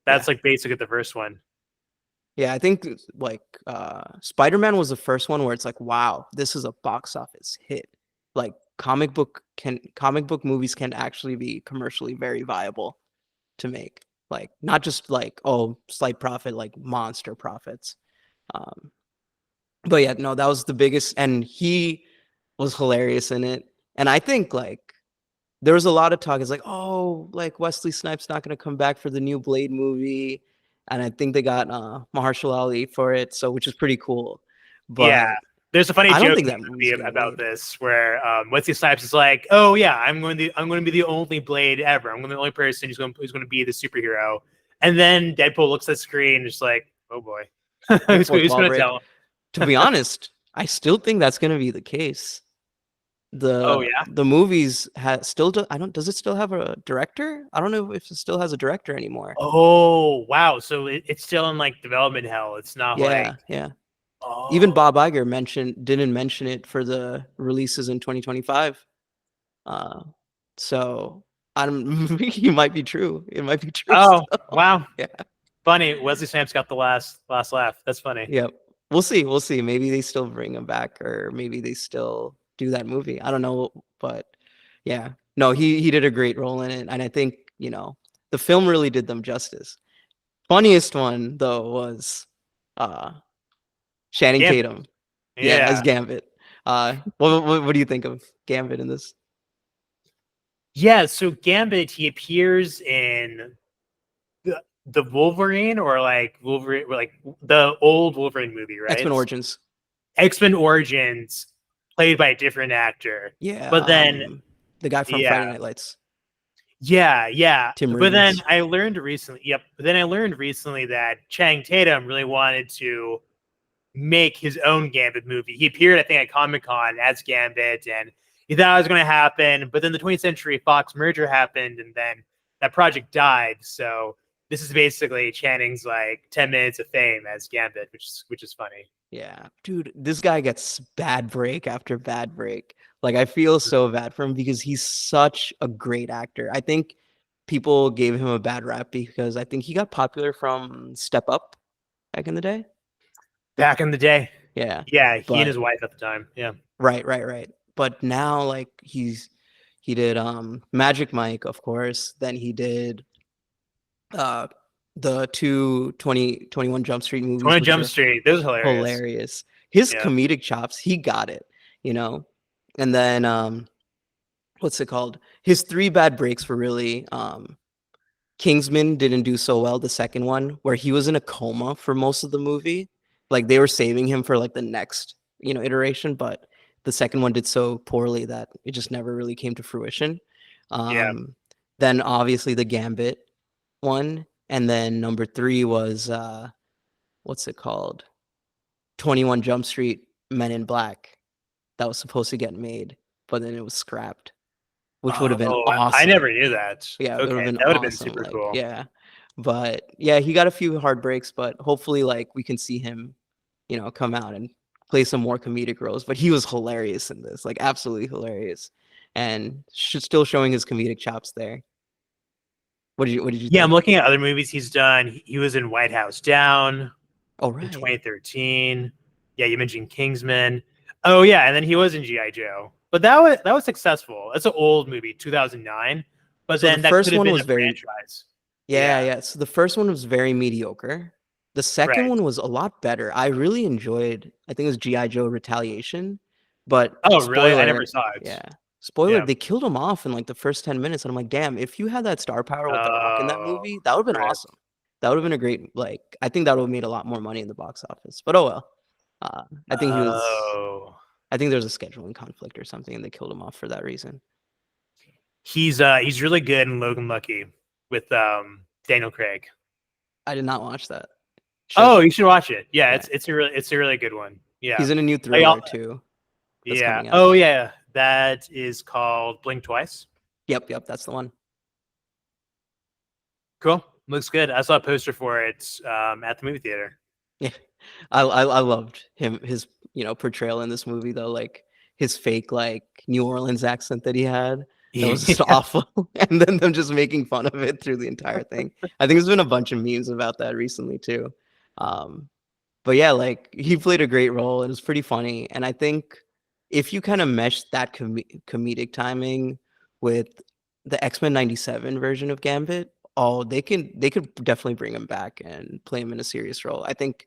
that's like basically the first one. Yeah, I think like Spider-Man was the first one where it's like, wow, this is a box office hit. Like comic book movies can actually be commercially very viable to make. Like not just like, oh, slight profit, like monster profits. Um, but yeah, no, that was the biggest, and he was hilarious in it. And I think like there was a lot of talk. It's like, oh, like Wesley Snipes not going to come back for the new Blade movie, and I think they got Mahershala Ali for it, so which is pretty cool. Yeah. But There's a funny I don't joke think in that the movie's movie getting about made. this where Wesley Snipes is like, "Oh yeah, I'm going to be the only Blade ever. I'm going to be the only person who's going to be the superhero." And then Deadpool looks at the screen and just like, "Oh boy, Yeah, who's, fourth who's wall going to break. tell To him?" be honest, I still think that's going to be the case. Oh The yeah. the movies still do, I don't does it still have a director? I don't know if it still has a director anymore. Oh wow. So it's still in like development hell. It's not like Yeah, yeah. Even oh Bob Iger didn't mention it for the releases in 2025. Uh, so I'm you might be true. It might be true oh still. wow. Yeah. Funny. Wesley Snipes got the last laugh. That's funny. Yep. We'll see. We'll see. Maybe they still bring him back, or maybe they still do that movie. I don't know, but yeah. No, he did a great role in it, and I think the film really did them justice. Funniest one though was uh Channing Gambit. Tatum. Yeah, as Yeah. Gambit. What do you think of Gambit in this? Yeah. So Gambit, he appears in the Wolverine or like Wolverine, or like the old Wolverine movie, X-Men right? Origins. X-Men Origins, played by a different actor. Yeah, But then, the guy from yeah, Friday Night Lights, yeah. Tim But then Reeves. I learned recently, yep. But then I learned recently that Channing Tatum really wanted to make his own Gambit movie. He appeared, I think, at Comic-Con as Gambit, and he thought it was going to happen. But then the 20th Century Fox merger happened, and then that project died. So this is basically Channing's like 10 minutes of fame as Gambit, which is funny. Yeah, dude, this guy gets bad break after bad break. Like I feel so bad for him because he's such a great actor. I think people gave him a bad rap because I think he got popular from Step Up back in the day. Back in the day, Yeah, yeah, he and his but wife at the time, yeah. right. But now like he did Magic Mike, of course. Then he did uh the two 21 Jump Street movies, 20 which Jump are Street, this is hilarious. hilarious. His Yeah, comedic chops, he got it, you know. And then what's it called? His three bad breaks were really Kingsman didn't do so well, the second one, where he was in a coma for most of the movie. Like they were saving him for like the next, iteration, but the second one did so poorly that it just never really came to fruition. yeah. Um, then obviously the Gambit one, and then number three was what's it called? 21 Jump Street Men in Black. That was supposed to get made, but then it was scrapped, which would have been Oh, I awesome. never knew that. Yeah, it would have Okay, been that would have been awesome. super Like, cool. yeah. But yeah, he got a few hard breaks, but hopefully like we can see him, come out and play some more comedic roles. But he was hilarious in this, like absolutely hilarious. And still showing his comedic chops there. What did you Yeah, I'm think? looking at other movies he's done. He was in White House Down Oh in right. 2013. Yeah, you mentioned Kingsman. Oh yeah, and then he was in GI Joe. But that was successful. That's an old movie, 2009. But So the then that could first have one been was a very franchise. yeah, Yeah, yeah. So the first one was very mediocre. The second right. one was a lot better. I really enjoyed, I think it was G.I. Joe Retaliation. But Oh, really? I never spoiler, saw it. yeah. Spoiler, Yeah. they killed him off in like the first 10 minutes. And I'm like, damn, if you had that star power with The Rock in that Oh, movie, that would have been rip. awesome. That would have been a great, like, I think that would have made a lot more money in the box office. But oh well. I think Oh, I think there was a scheduling conflict or something, and they killed him off for that reason. he's really good in Logan Lucky with Daniel Craig. I did not watch that show. Oh, you should watch it. Yeah, Yeah. it's a really good one. Yeah. He's in a new I thriller too. That's yeah. coming out. Oh yeah, that is called Blink Twice. Yep, that's the one. Cool. Looks good. I saw a poster for it at the movie theater. Yeah, I loved his portrayal in this movie though, like his fake like New Orleans accent that he had. That was just awful, and then them just making fun of it through the entire thing. I think there's been a bunch of memes about that recently too. But yeah, like he played a great role. It was pretty funny, and I think if you kind of mesh that comedic timing with the X-Men '97 version of Gambit, oh, they could definitely bring him back and play him in a serious role. I think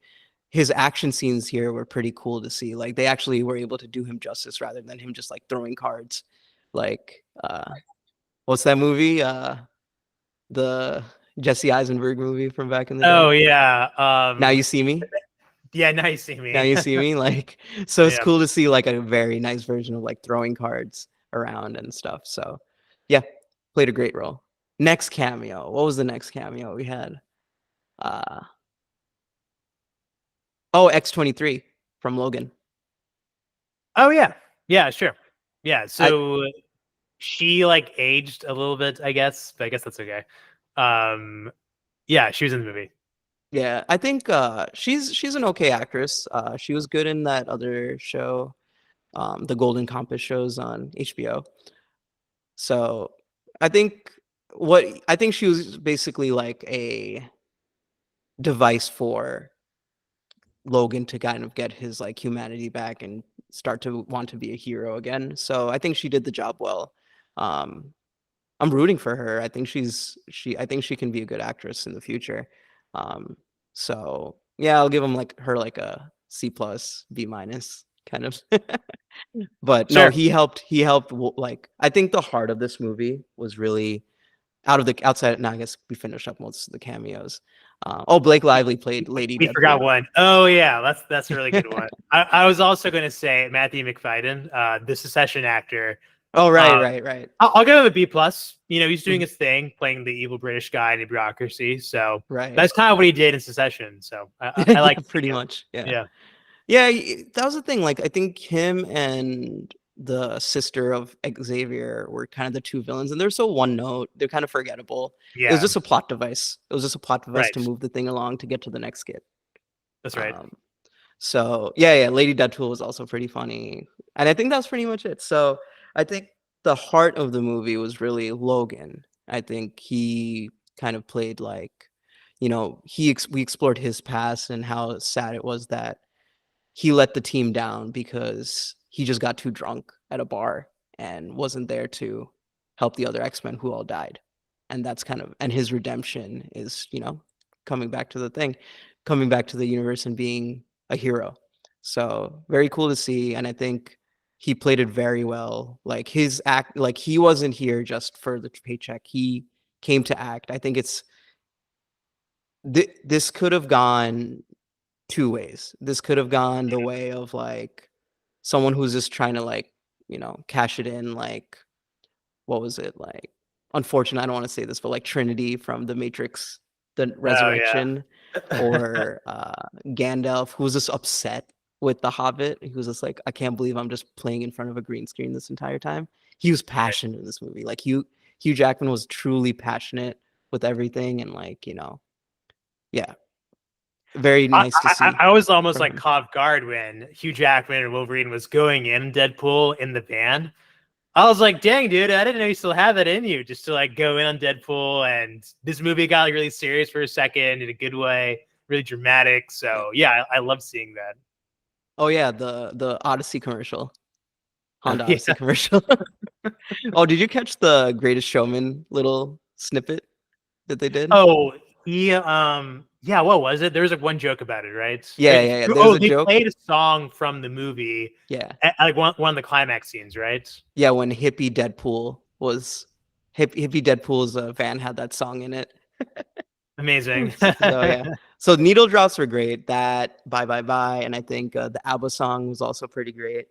his action scenes here were pretty cool to see. Like they actually were able to do him justice rather than him just like throwing cards. Like what's that movie? The Jesse Eisenberg movie from back in the day. Oh yeah. Now You See Me. Yeah, now you see me. Now You See Me. Like, so it's Yeah. cool to see like a very nice version of like throwing cards around and stuff. So yeah, played a great role. Next cameo. What was the next cameo we had? X-23 from Logan. Oh yeah. Yeah, sure. Yeah. So she like aged a little bit, I guess, but I guess that's okay. Yeah, she was in the movie. Yeah, I think she's an okay actress. She was good in that other show, the Golden Compass shows on HBO. So I think she was basically like a device for Logan to kind of get his like humanity back and start to want to be a hero again. So I think she did the job well. I'm rooting for her. I think I think she can be a good actress in the future. So yeah, I'll give her like a C plus, B minus kind of. But no, Sure. he helped like I think the heart of this movie was really outside. Now I guess we finished up most of the cameos. Blake Lively played Lady We Deadpool. forgot one. Oh yeah, that's a really good one. I was also going to say Matthew McFadden, the Secession actor. Oh right. I'll give him a B plus. He's doing his thing, playing the evil British guy in a bureaucracy. So Right. that's kind of what he did in Secession. So I like pretty much. Yeah. Yeah, that was the thing. Like, I think him and the sister of Xavier were kind of the two villains, and they're so one note. They're kind of forgettable. Yeah. It was just a plot device. It was just a plot device Right. to move the thing along to get to the next skit. That's right. So yeah, Lady Deadpool was also pretty funny, and I think that's pretty much it. So I think the heart of the movie was really Logan. I think he kind of played like, we explored his past and how sad it was that he let the team down because he just got too drunk at a bar and wasn't there to help the other X-Men who all died. And that's and his redemption is, coming back to the universe and being a hero. So very cool to see. And I think he played it very well. Like his act, like he wasn't here just for the paycheck. He came to act. I think this could have gone two ways. This could have gone the way of like someone who's just trying to like, cash it in. Like, what was it? Like, unfortunately, I don't want to say this, but like Trinity from the Matrix, the Resurrection, or Gandalf, who was just upset with the Hobbit. He was just like, I can't believe I'm just playing in front of a green screen this entire time. He was passionate in this movie. Like Hugh Jackman was truly passionate with everything, and like, yeah. Very nice to see. I was almost like caught off guard when Hugh Jackman and Wolverine was going in Deadpool in the van. I was like, dang, dude, I didn't know you still have that in you, just to like go in on Deadpool. And this movie got like really serious for a second in a good way, really dramatic. So yeah, I love seeing that. Oh yeah, the Odyssey commercial. Honda Odyssey commercial. Oh, did you catch the Greatest Showman little snippet that they did? Oh, Yeah, what was it? There was like one joke about it, right? Yeah. There's Oh, a they joke. played a song from the movie Yeah, at like one of the climax scenes, right? yeah. When hippie Deadpool's van had that song in it. Amazing. So yeah. So needle drops were great. That Bye Bye Bye, and I think the ABBA song was also pretty great.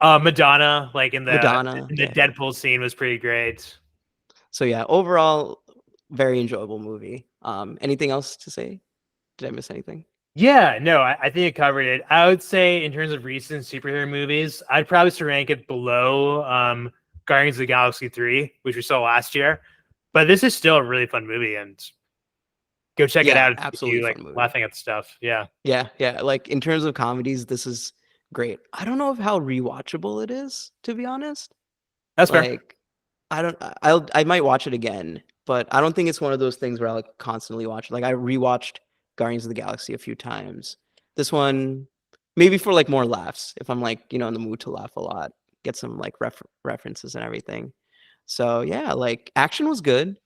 Madonna, like in Madonna, the yeah. Deadpool scene, was pretty great. So yeah, overall, very enjoyable movie. Anything else to say? Did I miss anything? Yeah, no, I think it covered it. I would say in terms of recent superhero movies, I'd probably still rank it below Guardians of the Galaxy 3, which we saw last year. But this is still a really fun movie, and go check it Yeah, out if absolutely you like fun movie. laughing at stuff. Yeah, Yeah. Like in terms of comedies, this is great. I don't know of how rewatchable it is, to be honest. that's fair. Like, I might watch it again, but I don't think it's one of those things where I like constantly watch it. Like I rewatched Guardians of the Galaxy a few times. This one, maybe for like more laughs, if I'm like, in the mood to laugh a lot, get some like references and everything. So yeah, like action was good.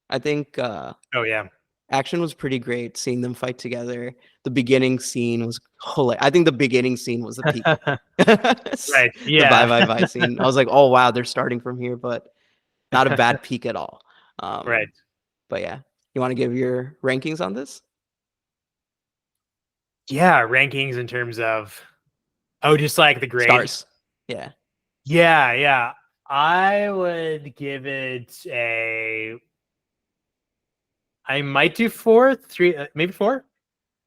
I think Oh yeah, action was pretty great. Seeing them fight together. The beginning scene was hilarious. I think the beginning scene was the peak. right. The bye bye Yeah, bye scene. I was like, oh wow, they're starting from here, but not a bad peak at all. right. But yeah, you want to give your rankings on this? Yeah, rankings in terms of just like the grade. Stars. Yeah. Yeah, yeah. I would give it a. I might do four, three, maybe four.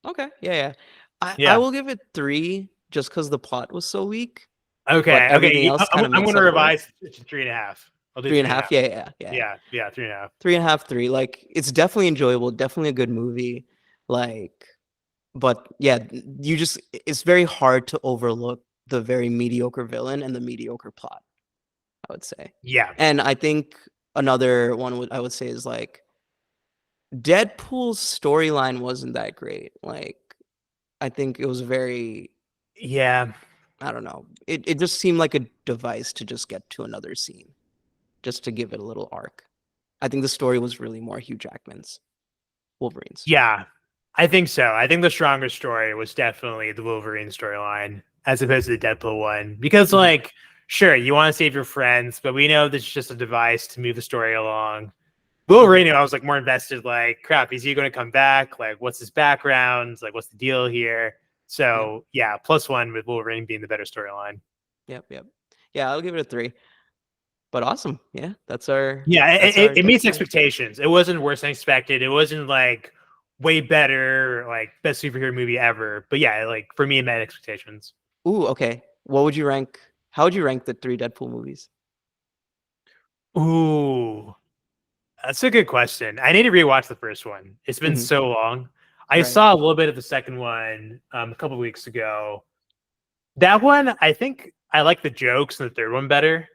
Okay. Yeah. I Yeah. will give it 3 just because the plot was so weak, but Okay. Okay. everything else kind of I'm makes going to up for it. revise it to 3.5. I'll do Three and a three and a half. half. Yeah. Yeah. Yeah. 3.5. 3.5, 3. Like it's definitely enjoyable, definitely a good movie. Like, but yeah, it's very hard to overlook the very mediocre villain and the mediocre plot, I would say. Yeah. And I think another one I would say is like Deadpool's storyline wasn't that great. Like, I think it was very, Yeah. I don't know. It just seemed like a device to just get to another scene, just to give it a little arc. I think the story was really more Hugh Jackman's Wolverine's. Yeah. I think so. I think the stronger story was definitely the Wolverine storyline as opposed to the Deadpool one. Because, Mhm. like, sure, you want to save your friends, but we know this is just a device to move the story along. Wolverine, I was like more invested, like, crap, is he going to come back? Like, what's his background? Like, what's the deal here? Yep. So, yeah, +1 with Wolverine being the better storyline. Yep. Yeah, I'll give it a 3. But awesome. Yeah, Yeah, that's our it that's meets our expectations. It wasn't worse than expected. It wasn't like way better, like best superhero movie ever. But yeah, like for me, it met expectations. Ooh, okay. What would you rank? How would you rank the 3 Deadpool movies? Ooh, that's a good question. I need to rewatch the first one. It's been Mhm. so long. I Right. saw a little bit of the second one a couple of weeks ago. That one, I think I like the jokes in the third one better.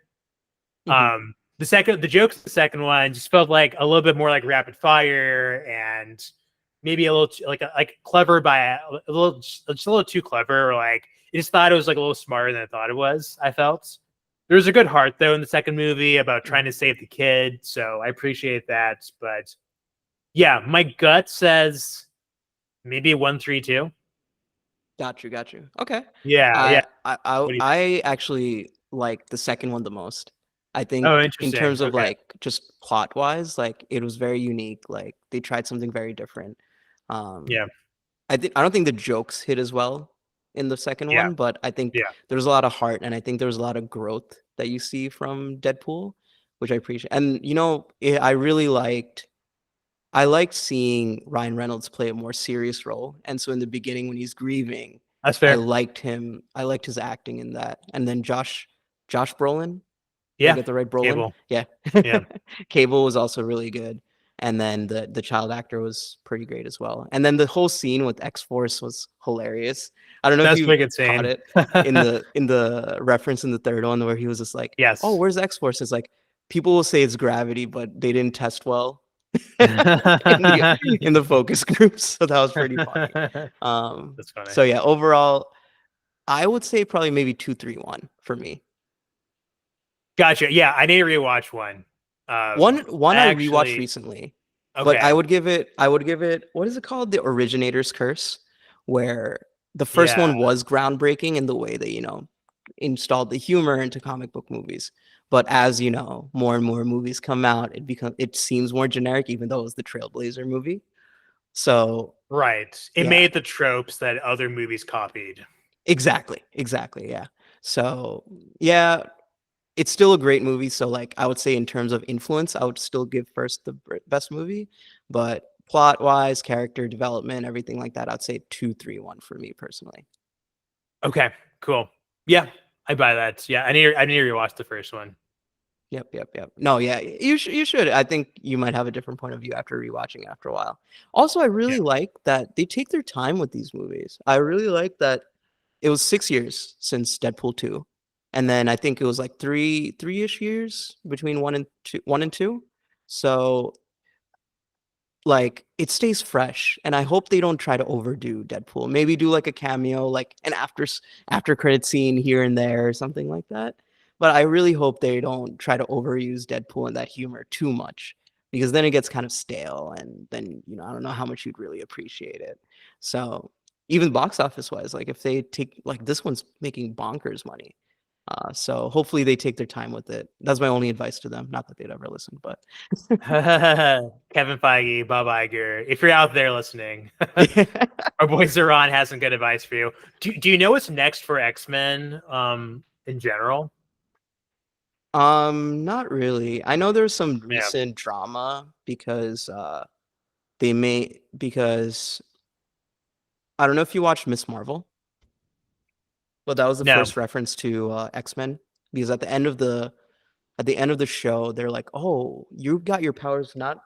Mhm. The jokes in the second one just felt like a little bit more like rapid fire and maybe a little like clever by a little, just a little too clever. Or like I just thought it was like a little smarter than I thought it was. I felt there was a good heart though in the second movie about trying Mhm. to save the kid, so I appreciate that. But yeah, my gut says maybe 132. Got you. Okay. Yeah, yeah. What do you think? I actually like the second one the most. I Oh, think in interesting. terms of Okay. like just plot wise, like it was very unique. Like they tried something very different. Um, Yeah, I don't think the jokes hit as well in the second yeah, one, but I think yeah, there was a lot of heart and I think there was a lot of growth that you see from Deadpool, which I appreciate. And I liked seeing Ryan Reynolds play a more serious role. And so in the beginning when he's grieving, that's I fair. liked him. I liked his acting in that. And then Josh Brolin, did I Yeah, get the right Brolin? Cable. Yeah. Yeah. Cable was also really good. And then the child actor was pretty great as well. And then the whole scene with X-Force was hilarious. I don't know if That's you pretty caught insane. it in the reference in the third one where he was just like, "Oh, Yes. where's X-Force?" It's like people will say it's gravity, but they didn't test well in the in the focus groups. So that was pretty funny. That's funny. So yeah, overall, I would say probably maybe 2-3-1 for me. Gotcha. Yeah, I need to rewatch one. One I I rewatched actually, recently. But Okay. I would give it, what is it called? The originator's curse, where the first Yeah. one was groundbreaking in the way that, installed the humor into comic book movies. But as more and more movies come out, it seems more generic, even though it was the Trailblazer movie. So Right. It yeah, made the tropes that other movies copied. exactly, yeah. So yeah, it's still a great movie. So like I would say in terms of influence, I would still give first the best movie, but plot wise, character development, everything like that, I'd say 2, 3, 1 for me personally. Okay. Cool. Yeah, I buy that. Yeah, I need to rewatch the first one. Yep. No, yeah, you should. I think you might have a different point of view after rewatching after a while. Also, I Yeah. really like that they take their time with these movies. I really like that it was 6 years since Deadpool 2. And then I think it was like three-ish years between one and two. So like it stays fresh, and I hope they don't try to overdo Deadpool. Maybe do like a cameo, like an after credit scene here and there or something like that. But I really hope they don't try to overuse Deadpool and that humor too much, because then it gets kind of stale, and then I don't know how much you'd really appreciate it. So even box office wise, like if they take, like, this one's making bonkers money. So hopefully they take their time with it. That's my only advice to them. Not that they'd ever listen, but Kevin Feige, Bob Iger, if you're out there listening, our boy Zahran has some good advice for you. Do you know what's next for X-Men in general? Not really. I know there's some Yeah. recent drama because because I don't know if you watched Miss Marvel, but that was the No. first reference to X-Men, because at the end of the show they're like, "Oh, you got your powers not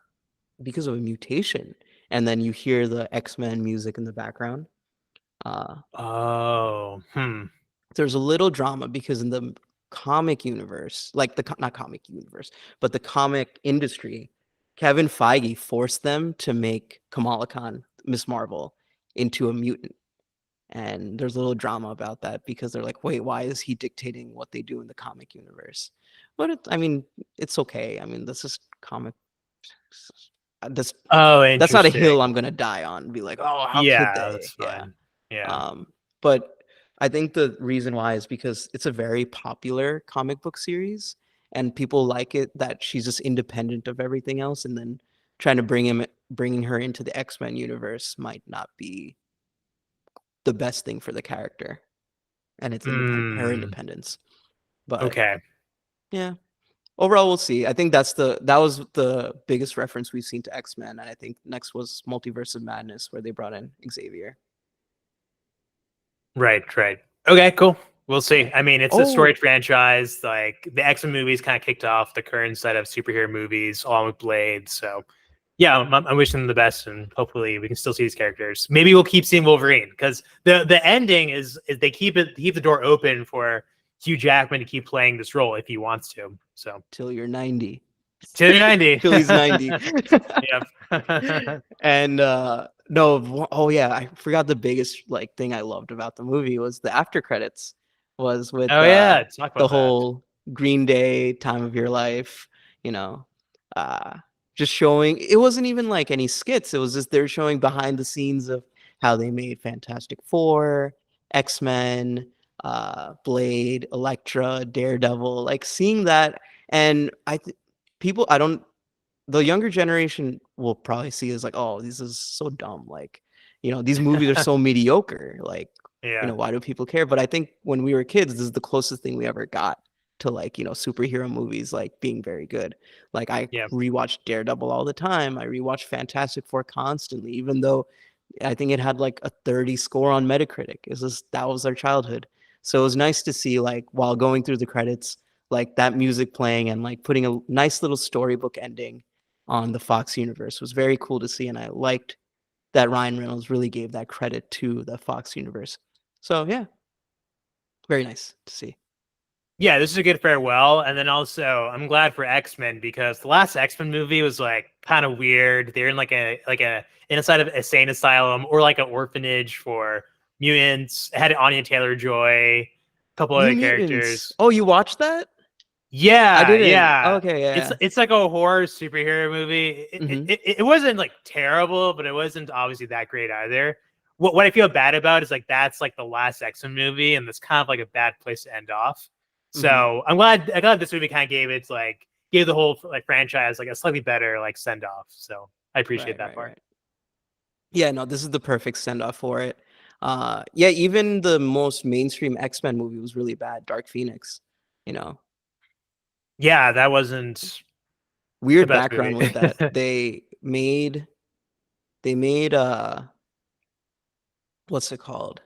because of a mutation." And then you hear the X-Men music in the background. Uh Oh. there's a little drama because in the comic universe, like not comic universe, but the comic industry, Kevin Feige forced them to make Kamala Khan, Miss Marvel, into a mutant. And there's a little drama about that because they're like, wait, why is he dictating what they do in the comic universe? But I mean, it's okay. I mean, this is comic. This Oh, that's not a interesting. hill I'm gonna die on. Be like, oh, how could Yeah, they? that's Yeah. fine. Yeah. But I think the reason why is because it's a very popular comic book series, and people like it that she's just independent of everything else, and then trying to bringing her into the X-Men universe might not be the best thing for the character and its her Mm, independence. But okay. yeah, overall we'll see. I think that was the biggest reference we've seen to X-Men, and I think next was Multiverse of Madness, where they brought in Xavier. Right. Okay, cool. We'll Yeah. see. I mean, it's a Oh, storied franchise. Like the X-Men movies kind of kicked off the current set of superhero movies, along with Blade. So, yeah, I'm wishing them the best, and hopefully we can still see these characters. Maybe we'll keep seeing Wolverine, because the ending is they keep the door open for Hugh Jackman to keep playing this role if he wants to. So till you're 90. till you're 90. Till he's 90. Yep. And no, oh yeah, I forgot the biggest like thing I loved about the movie was the after credits, was with Oh yeah, talk the about that. whole Green Day Time of Your Life, you know, uh just showing. It wasn't even like any skits, it was just they're showing behind the scenes of how they made Fantastic Four, X-Men, Blade, Elektra, Daredevil, like seeing that. And people, I don't the younger generation will probably see as like, oh, this is so dumb. Like, these movies are so mediocre. Like, Yeah. why do people care? But I think when we were kids, this is the closest thing we ever got to like, superhero movies like being very good. Like I Yeah. rewatch Daredevil all the time. I rewatch Fantastic Four constantly, even though I think it had like a 30 score on Metacritic. It's just that was our childhood. So it was nice to see, like, while going through the credits, like that music playing and like putting a nice little storybook ending on the Fox universe was very cool to see. And I liked that Ryan Reynolds really gave that credit to the Fox universe. So yeah, very nice to see. Yeah, this is a good farewell. And then also, I'm glad for X-Men, because the last X-Men movie was like kind of weird. They're in like a inside of a insane asylum, or like an orphanage for mutants. It had Anya Taylor-Joy, a couple New other Mutants. characters. Oh, you watched that? I Yeah, didn't. yeah. Okay, It's yeah. it's like a horror superhero movie. Mm-hmm. It wasn't like terrible, but it wasn't obviously that great either. What I feel bad about is like that's like the last X-Men movie, and that's kind of like a bad place to end off. Mm-hmm. So I'm glad this movie kind of gave the whole like franchise like a slightly better like send off. So I appreciate Right, that right, part. right. Yeah, no, this is the perfect send off for it. Yeah, even the most mainstream X-Men movie was really bad, Dark Phoenix. You know, Yeah, that wasn't the weird best background movie. with that. They made what's it called?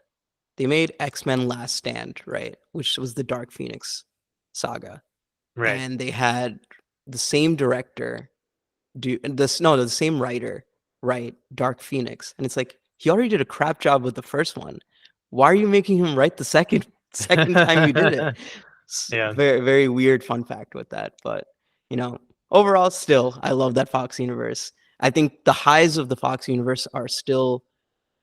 They made X-Men Last Stand, right? Which was the Dark Phoenix saga. Right. And they had the same director do this no, the same writer write Dark Phoenix. And it's like he already did a crap job with the first one. Why are you making him write the second time you did it? Yeah. Very, very weird fun fact with that. But you know, overall, still, I love that Fox universe. I think the highs of the Fox universe are still,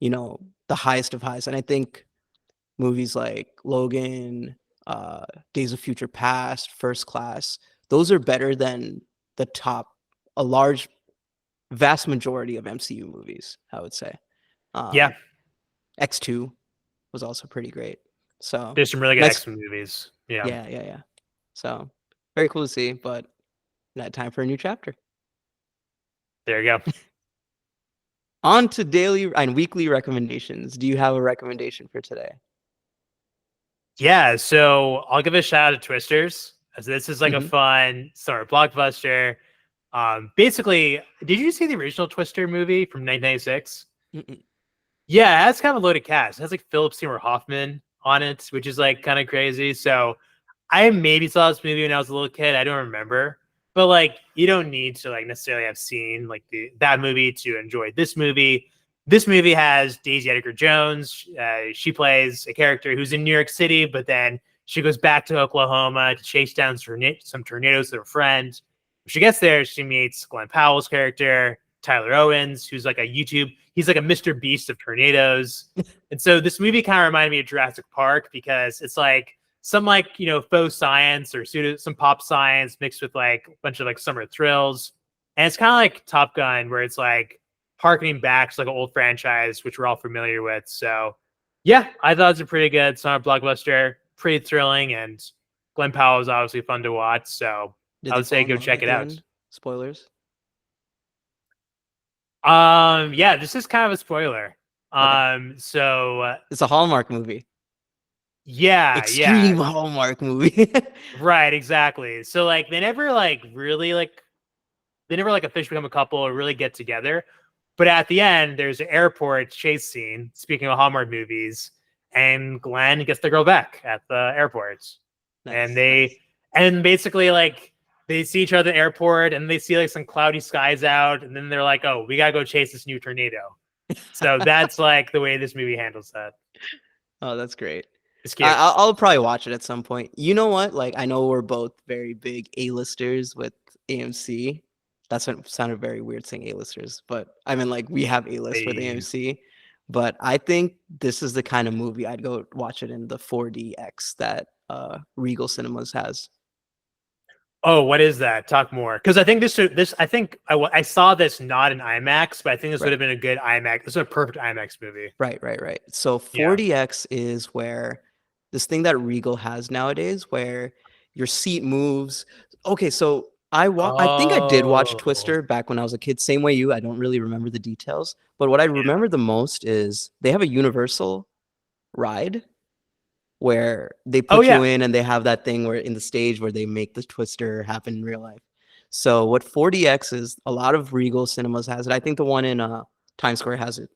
the highest of highs. And I think movies like Logan, uh, Days of Future Past, First Class, those are better than the top, a large, vast majority of MCU movies, I would say. Yeah. Um, X2 was also pretty great. So There's some really good next, X-Men movies. Yeah. yeah, yeah, yeah. So very cool to see, but now time for a new chapter. There you go. On to daily and weekly recommendations. Do you have a recommendation for today? Yeah, so I'll give a shout out to Twisters. As this is like a Mhm. fun sort of blockbuster. Basically, did you see the original Twister movie from 1996? Mm-mm. Yeah, it has kind of a loaded cast. It has like Philip Seymour Hoffman on it, which is like kind of crazy. So I maybe saw this movie when I was a little kid. I don't remember. But like you don't need to like necessarily have seen like that movie to enjoy this movie. This movie has Daisy Edgar Jones. She plays a character who's in New York City, but then she goes back to Oklahoma to chase down some tornadoes with her friend. When she gets there, she meets Glenn Powell's character, Tyler Owens, who's like a YouTube. He's like a Mr. Beast of tornadoes. And so this movie kind of reminded me of Jurassic Park because it's like some like faux science or some pop science mixed with like a bunch of like summer thrills, and it's kind of like Top Gun where it's like harkening back to like an old franchise which we're all familiar with. So yeah, I thought it was a pretty good summer blockbuster, pretty thrilling, and Glenn Powell is obviously fun to watch. So Did I they would say fall in go love check at it the out. end? Spoilers. Yeah, this is kind of a spoiler. Okay. So It's a Hallmark movie. yeah, Extreme Hallmark movie. right, exactly. So like they never like officially become a couple or really get together. But at the end, there's an airport chase scene. Speaking of Hallmark movies, and Glenn gets the girl back at the airport, and Nice, nice. and basically like they see each other at the airport, and they see like some cloudy skies out, and then they're like, "Oh, we gotta go chase this new tornado." So that's like the way this movie handles that. Oh, that's great. It's cute. I'll probably watch it at some point. You know what? Like, I know we're both very big A-listers with AMC. That's what sounded very weird saying A-listers, but I mean, like, we have A-list with Hey. AMC. But I think this is the kind of movie I'd go watch it in the 4DX that Regal Cinemas has. Oh, what is that? Talk more, because I think this I think I saw this not in IMAX, but I think this would Right. have been a good IMAX. This is a perfect IMAX movie. Right, right, right. So Yeah. 4DX is where this thing that Regal has nowadays where your seat moves. Okay, so I think I did watch Oh. Twister back when I was a kid, same way you. I don't really remember the details, but what I remember the most is they have a Universal ride where they Oh put you yeah. in and they have that thing where in the stage where they make the Twister happen in real life. So what 4DX is, a lot of Regal Cinemas has it. I think the one in Times Square has it.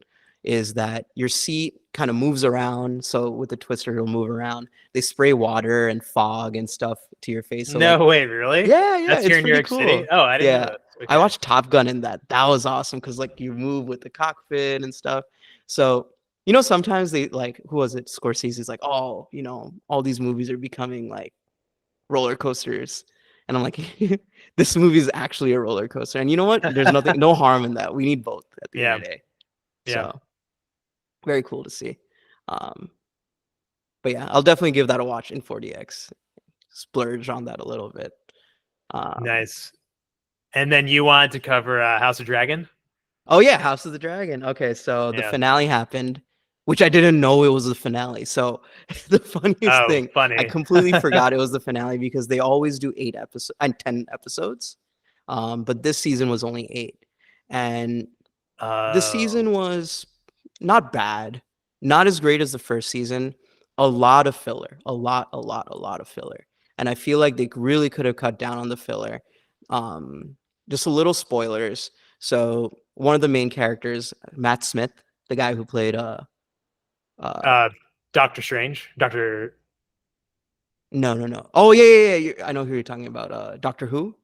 Is that your seat kind of moves around? So with the Twister, it'll move around. They spray water and fog and stuff to your face. So like, No way, really? yeah, yeah, That's here it's in New pretty York City? cool. Oh, I didn't know Yeah, that. I Okay. watched Top Gun in that. That was awesome because like you move with the cockpit and stuff. So sometimes they like who was it? Scorsese's like, oh, all these movies are becoming like roller coasters. And I'm like, this movie is actually a roller coaster. And you know what? There's no harm in that. We need both at the end Yeah. of the day. Yeah. So very cool to see. Um, but yeah, I'll definitely give that a watch in 4DX. Splurge on that a little bit. Nice. And then you wanted to cover House of Dragon? Oh yeah, House of the Dragon. Okay, so the Yeah. finale happened, which I didn't know it was the finale. So the funniest Oh, thing, I funny. completely forgot it was the finale because they always do 8 episodes and 10 episodes. But this season was only 8. And the Oh, season was not bad, not as great as the first season. A lot of filler, a lot of filler. And I feel like they really could have cut down on the filler. Just a little spoilers. So one of the main characters, Matt Smith, the guy who played uh uh, Doctor Strange, Doctor no. Oh yeah. I know who you're talking about. Doctor Who?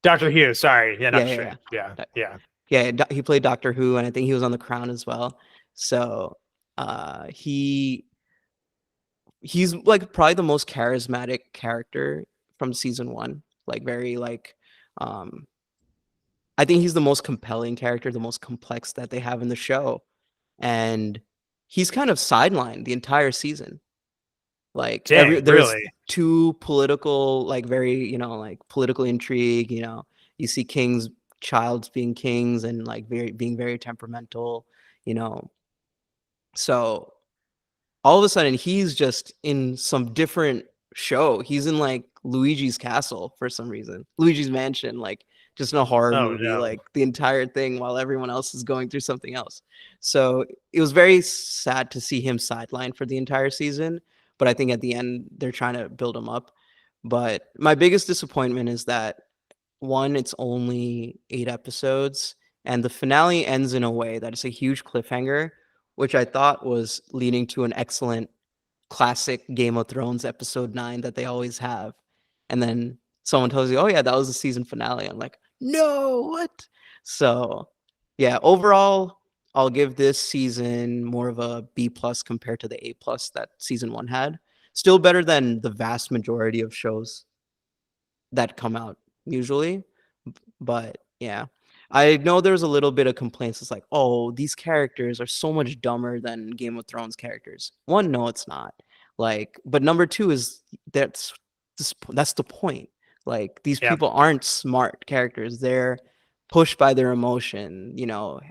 Doctor Hugh. Sorry, yeah, Yeah, Doctor yeah, yeah. Strange. Yeah, yeah, He played Doctor Who, and I think he was on The Crown as well. So he's like probably the most charismatic character from season 1. Like very like um I think he's the most compelling character, the most complex that they have in the show. And he's kind of sidelined the entire season. Like dang, there's really? too political, like very, like political intrigue, you see kings, childs being kings and like being very temperamental, you know. So all of a sudden he's just in some different show. He's in like Luigi's castle for some reason. Luigi's mansion, like just in a horror Oh movie, no. like the entire thing while everyone else is going through something else. So it was very sad to see him sidelined for the entire season. But I think at the end they're trying to build him up. But my biggest disappointment is that one, it's only 8 episodes, and the finale ends in a way that is a huge cliffhanger, which I thought was leading to an excellent classic Game of Thrones episode 9 that they always have. And then someone tells you, "Oh yeah, that was the season finale." I'm like, "No, what?" So, yeah, overall, I'll give this season more of a B plus compared to the A plus that season 1 had. Still better than the vast majority of shows that come out usually. But yeah, I know there's a little bit of complaints. It's like, oh, these characters are so much dumber than Game of Thrones characters. One, no, it's not. Like, but number two is that's the point. Like, these Yeah, people aren't smart characters. They're pushed by their emotion,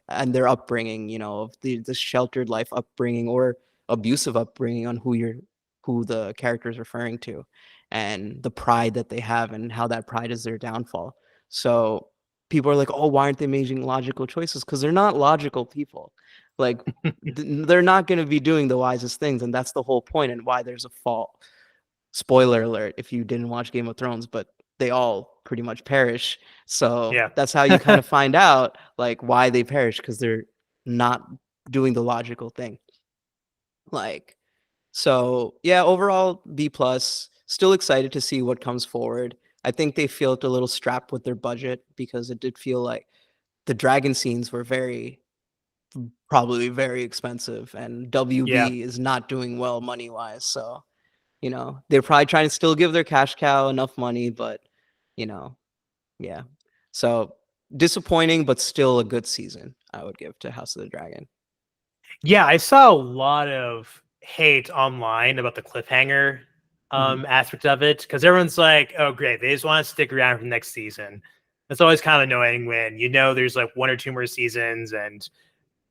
and their upbringing, of the sheltered life upbringing or abusive upbringing on who the character is referring to, and the pride that they have and how that pride is their downfall. So people are like, "Oh, why aren't they making logical choices?" Because they're not logical people. Like they're not going to be doing the wisest things, and that's the whole point and why there's a fall. Spoiler alert if you didn't watch Game of Thrones, but they all pretty much perish. So yeah. that's how you kind of find out like why they perish, because they're not doing the logical thing. Like, so yeah, overall B plus. Still excited to see what comes forward. I think they felt a little strapped with their budget because it did feel like the dragon scenes were probably very expensive, and Yeah. WB is not doing well money wise. So, they're probably trying to still give their cash cow enough money, but you know, yeah. So disappointing, but still a good season, I would give to House of the Dragon. Yeah, I saw a lot of hate online about the cliffhanger Mhm. aspect of it because everyone's like, "Oh, great, they just want to stick around for the next season." It's always kind of annoying when there's like 1 or 2 more seasons, and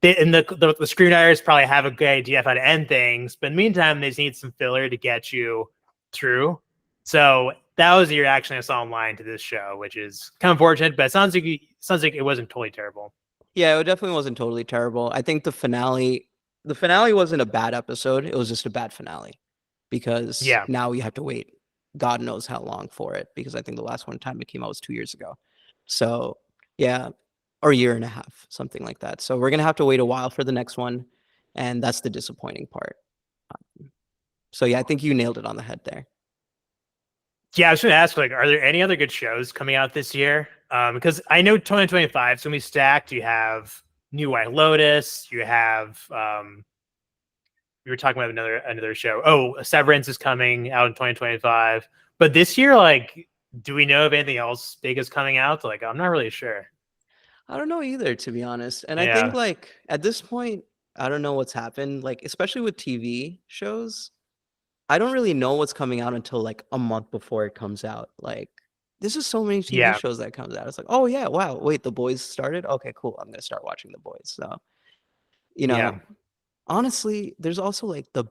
the screenwriters probably have a good idea of how to end things, but in the meantime, they just need some filler to get you through. So that was the reaction I saw online to this show, which is kind of unfortunate, but it sounds like it wasn't totally terrible. Yeah, it definitely wasn't totally terrible. I think the finale wasn't a bad episode. It was just a bad finale because Yeah. now we have to wait God knows how long for it, because I think the last one time it came out was 2 years ago. So yeah, or a year and a half, something like that. So we're gonna have to wait a while for the next one, and that's the disappointing part. So yeah, I think you nailed it on the head there. Yeah, I was going to ask, like, are there any other good shows coming out this year? Because I know 2025 is going to be stacked. You have New White Lotus. You have we were talking about another show. Oh, Severance is coming out in 2025. But this year, like, do we know if anything else big is coming out? Like, I'm not really sure. I don't know either, to be honest. And I think Yeah, like at this point, I don't know what's happened. Like especially with TV shows, I don't really know what's coming out until like a month before it comes out. Like this is so many TV Yeah. shows that comes out. It's like, oh yeah, wow, wait, The Boys started. Okay, cool. I'm gonna start watching The Boys. So, you know, Yeah. honestly, there's also like the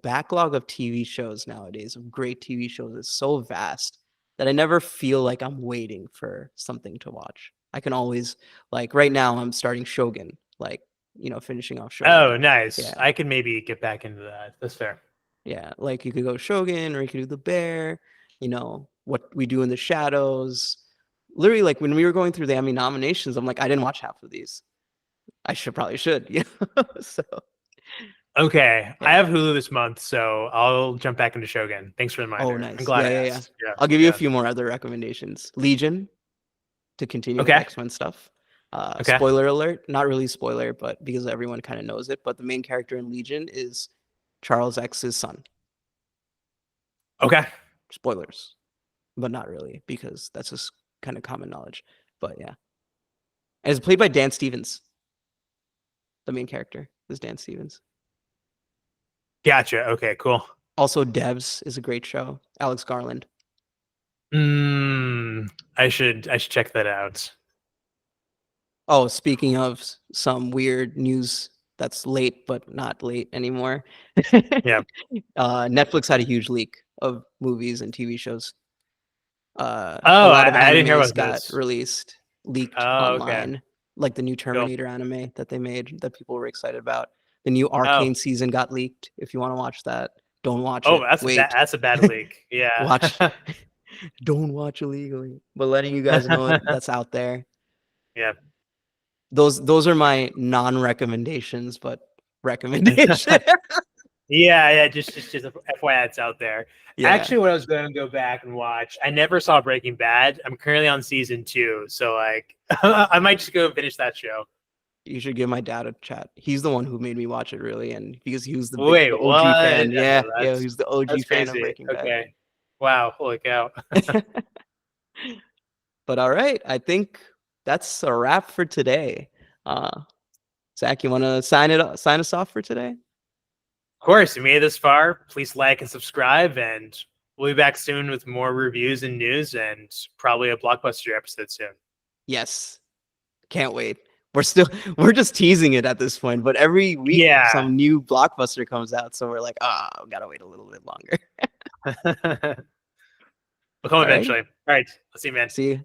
backlog of TV shows nowadays of great TV shows is so vast that I never feel like I'm waiting for something to watch. I can always like right now I'm starting Shogun, like, finishing off Shogun. Oh, nice. Yeah. I can maybe get back into that. That's fair. Yeah, like you could go Shogun or you could do The Bear, What We Do in the Shadows. Literally, like when we were going through the Emmy nominations, I'm like, I didn't watch half of these. I probably should, So Okay. I yeah. have Hulu this month, so I'll jump back into Shogun. Thanks for the reminder. Oh, nice. I'm glad I Yeah. asked. Yeah. I'll give you a Yeah. few more other recommendations. Legion, to continue with Okay. X-Men stuff. Okay. Spoiler alert, not really spoiler, but because everyone kind of knows it, but the main character in Legion is Charles X's son. Okay. Spoilers, but not really because that's just kind of common knowledge. But yeah, and it's played by Dan Stevens. The main character is Dan Stevens. Gotcha. Okay, cool. Also, Devs is a great show. Alex Garland. I should check that out. Oh, speaking of some weird news that's late but not late anymore. Yeah. Netflix had a huge leak of movies and TV shows. Oh, A lot of I didn't hear animes about got this. leaked Oh, okay. online, like the new Terminator anime that they made that people were excited about. The new Arcane season got leaked. If you want to watch that, don't watch it. Oh, that's a bad leak. Yeah. Watch. Don't watch illegally, but letting you guys know that's out there. Yeah. Those are my non-recommendations, but recommendation. Yeah. Just FYI, it's out there. Yeah. Actually, what I was going to go back and watch, I never saw Breaking Bad. I'm currently on season 2, so like I might just go finish that show. You should give my dad a chat. He's the one who made me watch it, really, and because he was the Wait, OG what? fan. Yeah, That's- he was the OG That's fan of crazy. Breaking Bad. Okay. Wow. Holy cow. But all right, I think that's a wrap for today. Zach, you want to sign us off for today? Of course, you made it this far. Please like and subscribe, and we'll be back soon with more reviews and news, and probably a blockbuster episode soon. Yes, can't wait. We're just teasing it at this point, but every week some new blockbuster comes out, so we're like, we gotta wait a little bit longer. We'll come eventually. All right, I'll see you, man. See you.